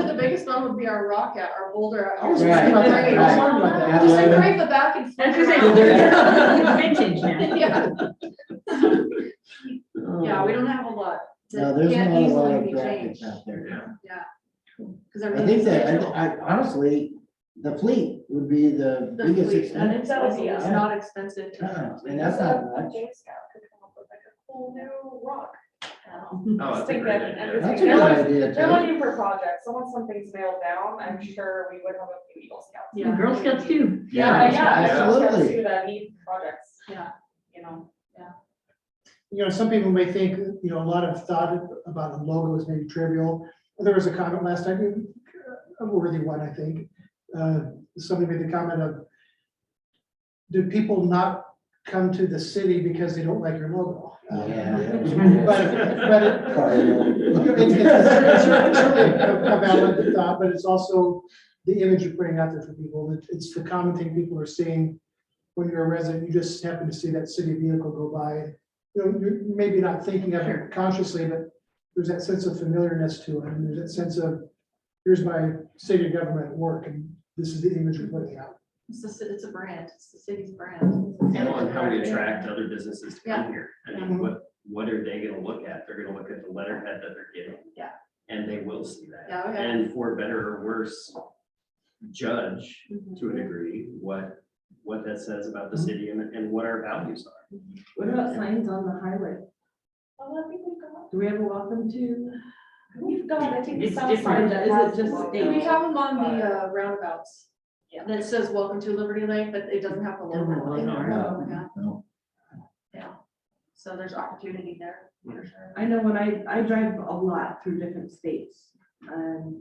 the biggest one would be our rocket, our boulder. I was Right, thinking about that. I was wondering about that. Just engrave the back and. I was gonna flip say, it around. vintage now. Yeah. Yeah, we don't have a lot. that No, there's can't not a lot easily of be graphics changed. out there. Yeah. Because I everything's think that, digital. I honestly, the fleet would be the The biggest fleet, expense. and it's obvious, Yeah. not expensive. to And that's not much. Boy Scout could come up with like a cool new rock. Oh, that's Just a think great that idea. That's a they're good looking- idea, They're too. looking for projects, so once something's nailed down, I'm sure we would have a few Eagle Scouts. Yeah. Girl Scouts too. Yeah, absolutely. Eagle Scouts too that need projects, Yeah. you know. You know, some people may think, you know, a lot of thought about a logo is maybe trivial. There was a comment last night, a worthy one, I think. Somebody made the comment of, do people not come to the city because they don't like your logo? Yeah. But it's certainly a valid thought, but it's also the image you're putting out there for people. It's the common thing people are seeing when you're a resident. You just happen to see that city vehicle go by. You know, you're maybe not thinking of it consciously, but there's that sense of familiarness to it. And there's that sense of, here's my city government at work, and this is the image we're putting out. It's a brand, it's the city's brand. And how we attract other businesses to come here. I Mhm. mean, what are they gonna look at? They're gonna look at the letterhead that they're getting. Yeah. And they will see that. Yeah, okay. And for better or worse, judge Mhm. to a degree what that says about the city and what our values are. What about signs on the highway? Well, I think we've got, Do we have a welcome to? I think It's some different. sign that Is it has just the logo. state? We have them on the roundabouts. Yeah. That says welcome to Liberty Lake, but it doesn't have the logo. Doesn't have the logo, on it. Yeah. No. Yeah. So there's opportunity there, for sure. I know when I drive a lot through different states, and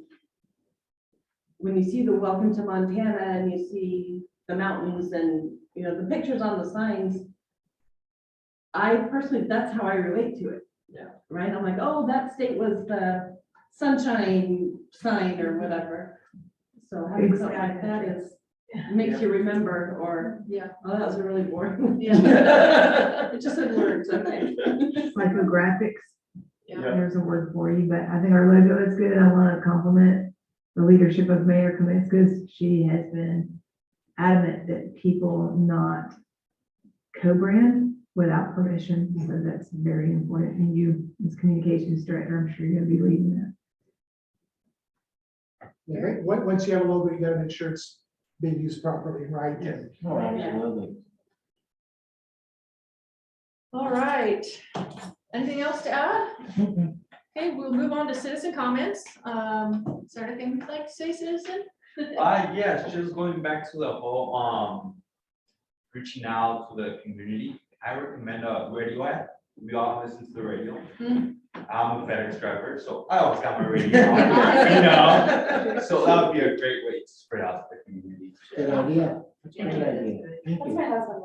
when you see the welcome to Montana and you see the mountains and, you know, the pictures on the signs, I personally, that's how I relate to it. Yeah. Right? I'm like, oh, that state was the sunshine sign or whatever. So having something like that is, makes you remember, or, Yeah. oh, that was really boring. Yeah. It just said words, okay. Psychographics. Yeah. There's a word for you, but I think our logo is good. I want to compliment the leadership of Mayor Kaminskas. She has been adamant that people not co-brand without permission. So that's very important. And you, as communications director, I'm sure you'll be leading that. Yeah, once you have a logo, you gotta make sure it's being used properly, right? Oh, absolutely. All right. Anything else to add? Okay, we'll move on to citizen comments. Is there anything you'd like to say, citizen? Yes, just going back to the whole, reaching out to the community. I recommend a radio app. We all listen to the radio. Mm. I'm a FedEx driver, so I always got my radio on, you know? So that would be a great way to spread out to the community. Good idea. That's a good idea. Thank That's you. my husband.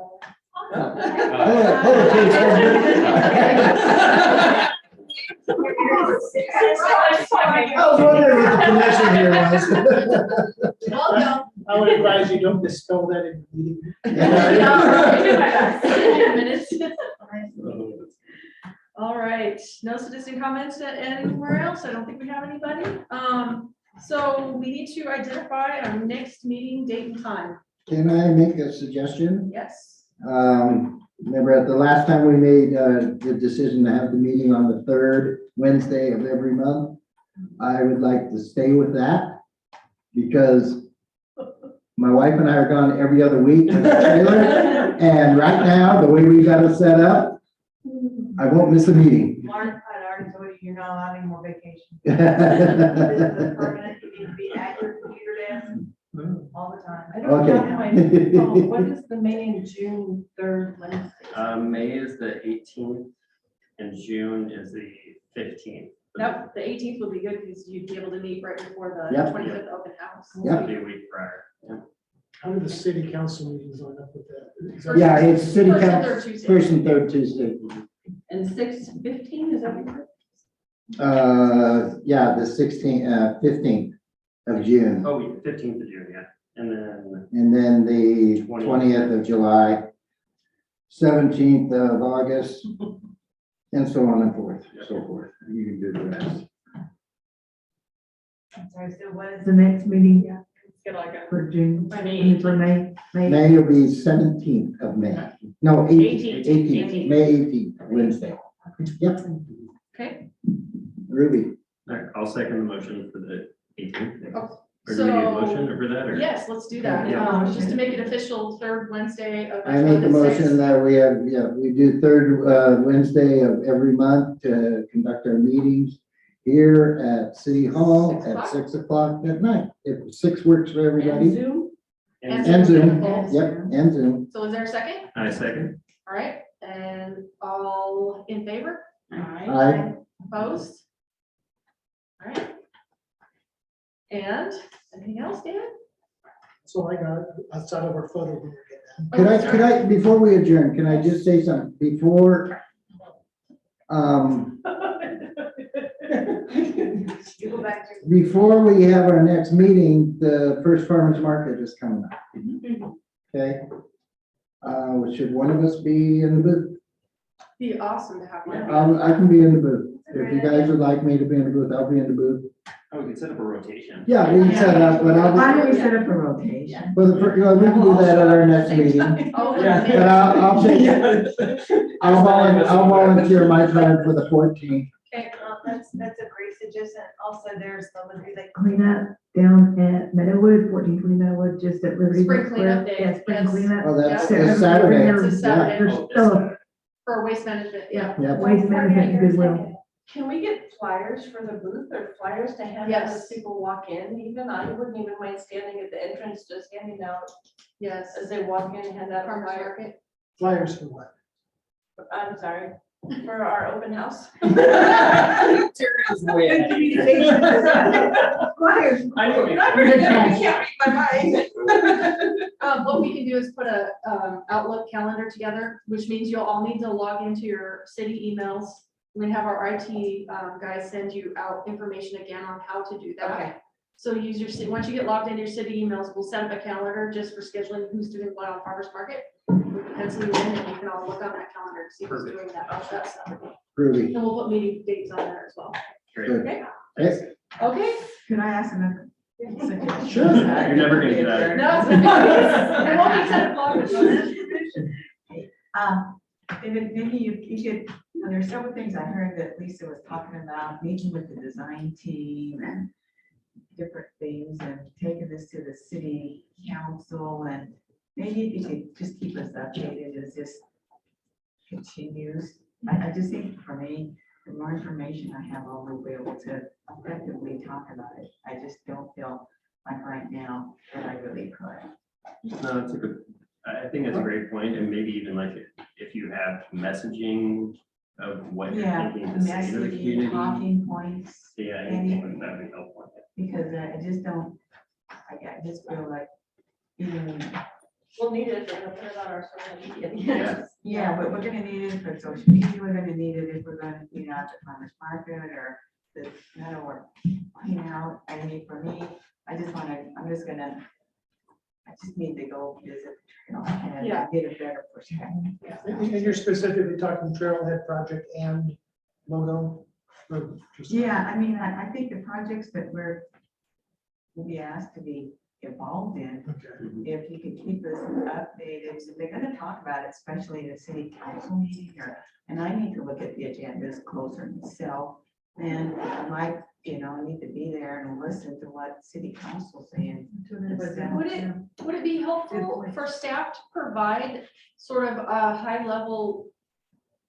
I was wondering what the connection here was. Welcome. I would advise you don't misspell that in the meeting. Minutes. All right, no citizen comments anywhere else. I don't think we have anybody. So we need to identify our next meeting date and time. Can I make a suggestion? Yes. Remember at the last time we made the decision to have the meeting on the third Wednesday of every month? I would like to stay with that because my wife and I are gone every other week with the trailer. And right now, the way we got it set up, I won't miss a meeting. Mark, I'd already told you, you're not allowed any more vacation. This is permanent, you need to be at your computer desk all the time. I don't Okay. have my phone. What is the May and June third Wednesday? May is the 18th and June is the 15th. Nope, the 18th would be good because you'd be able to meet right before the Yep. 25th open house. Yep. It'll be a week prior. Yeah. How do the city council meetings line up with that? Is that- Yeah, it's city First and council, third Tuesday. first and third Tuesday. And 6:15, is that right? Yeah, the 16th, 15th of June, Oh, 15th of June, yeah. And then and then the 20th of July, 17th of August, and so on and so forth. You can do the rest. I'm sorry, so what is The next meeting Let's get like a, for June, by May for May. May will be 17th of May. No, 18th, 18th. May 18th, Wednesday. Yep, Okay, Ruby. all right, I'll second the motion for the 18th. Oh, Or do we need a so- motion for that or? yes, let's do that. Yeah. Just to make it official, third Wednesday of. I make the motion that we have, we do third Wednesday of every month to conduct our meetings here at City Hall 6 at o'clock? 6 o'clock at night. If 6 works for And everybody. Zoom? And Zoom, Yes. yep, and Zoom. So is there a second? I second. All right, and all in favor? Aye. Opposed? All right. And anything else, Dan? So I got outside of our photo. we were getting at. Could I, before we adjourn, can I just say something? Before, You go back to. before we have our next meeting, the first farmer's market is coming up. Okay? Should one of us be in the booth? Be awesome to have one. I can be in the booth. If you guys would like me to be in the booth, I'll be in the booth. Oh, we could set up a rotation. Yeah, we can set it up, but Why don't I'll, we set up a rotation? well, we can do that at our next meeting. Oh, Yeah. look, But I'll take, I'll volunteer my time for the 14th. Okay, that's a great suggestion. Also, there's the Liberty Lake. Cleanup down at Meadowood, 1420 Meadowood, just at Liberty. Spring Lake cleanup Square. day, Yeah, spring yes. cleanup. Oh, that's Yeah. it's Saturday. It's a Saturday. Yeah, There's Oh, still for waste management, yeah. yeah. waste management and goodwill. Can we get flyers for the booth or flyers to hand out as Yes. people walk in even? I wouldn't even mind standing at the entrance, just handing out Yes. as they walk in, hand out a Farmers flyer. market. Flyers for what? I'm sorry, for our open house. Flyers. I know. You're not very good, you can't read my mind. What we can do is put a Outlook calendar together, which means you'll all need to log into your city emails. We have our IT guys send you out information again on how to do that. Okay. So use your, once you get logged into your city emails, we'll set up a calendar just for scheduling who's doing what on farmers market. We can pencil you in and you can all look on that calendar to see who's doing that stuff. Ruby. And we'll put meeting dates on there as well. Great. Good. Okay? Hey, Okay? Could I ask another suggestion? Sure. You're never gonna get out of here. No, it's okay. It won't be 10 o'clock. David, maybe you could, there's several things I heard that Lisa was talking about, meeting with the design team and different things and taking this to the city council and maybe if you could just keep us updated as this continues. I just think for me, the more information I have, I'll be able to effectively talk about it. I just don't feel like right now that I really could. No, that's a good, I think that's a great point, and maybe even like if you have messaging of what you're Yeah, thinking to say to the messaging, community. talking points. Yeah, anything like that would be helpful. Because I just don't, I just feel like, even, We'll need it, we're gonna put it on our social media. Yes. yeah, but we're gonna need it for social media, we're gonna need it if we're gonna, you know, at the farmer's market or the, or clean out. I mean, for me, I just need to go visit Trailhead Yeah. and get a better perspective. And you're specifically talking Trailhead Project and Moto? or just- Yeah, I mean, I think the projects that we'll be asked to be involved in, Okay. if you could keep us updated, so they're gonna talk about it, especially the city council meeting here. And I need to look at the agendas closer myself, and I might, I need to be there and listen to what city council's saying. Would it be helpful for staff to provide sort of a high level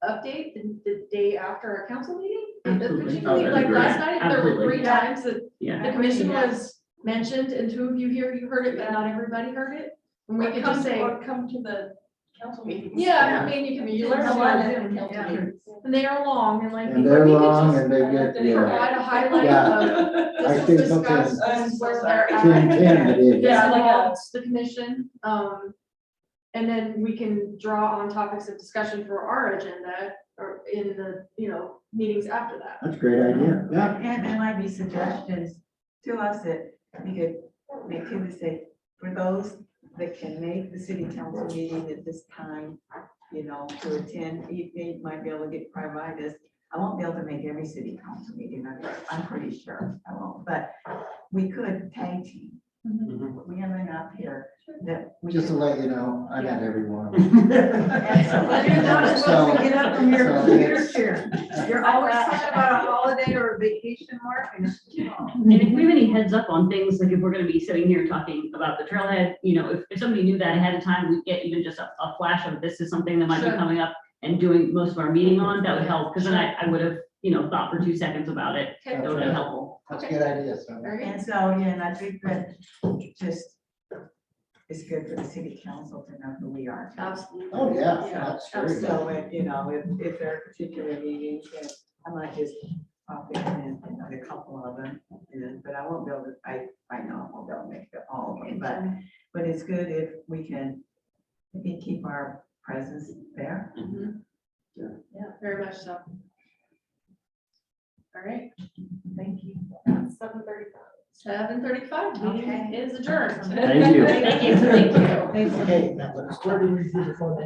update the day after a council meeting? Absolutely. Particularly Oh, like that'd be last great. night, there were Absolutely. 3 times that Yeah. the commission was mentioned, and two of you here, you heard it, but not everybody heard it. And we Or could come just say, or come to the council meetings. yeah, I mean, you can. You learn a lot at the council Yeah. meetings. And they are long and like. And they're long and they get, yeah. Provide a highlight Yeah. of, I this think was discussed, I'm this is so where sorry. they're To at. intimidate. This Yeah, like a- involves the commission, and then we can draw on topics of discussion for our agenda or in the, meetings after that. That's a great idea, yeah. And there might be suggestions to us that we could make to say, for those that can make the city council meeting at this time, to attend, you might be able to get Privitis. I won't be able to make every city council meeting, I'm pretty sure I won't, but we could tag team. We have enough here that we. Just to could- let you know, I'm at every one. And so you're not supposed to get up from your So computer it's- chair. You're always talking about a holiday or a vacation, Mark, and it's too long. And if we have any heads up on things, like if we're gonna be sitting here talking about the trailhead, if somebody knew that ahead of time, we'd get even just a flash of this is something that might be Sure. coming up and doing most of our meeting on, that would help, because then I would have, thought for 2 seconds about it. Okay. That would be helpful. That's a good idea, so. Very good. And so, yeah, and I think that just, it's good for the city council to know who we are. Absolutely. Oh, yeah, Yeah, that's very good. So, if there are particular meetings, then I might just pop in and a couple of them, but I won't be able to, I know I won't be able to make all of them, but it's good if we can keep our presence there. Mhm. Yeah. Yeah, very much so. All right, Thank you. 7:35. 7:35, meeting Okay. is adjourned. Thank you. Thank you. Thank you. Okay, now let's start to review the phone.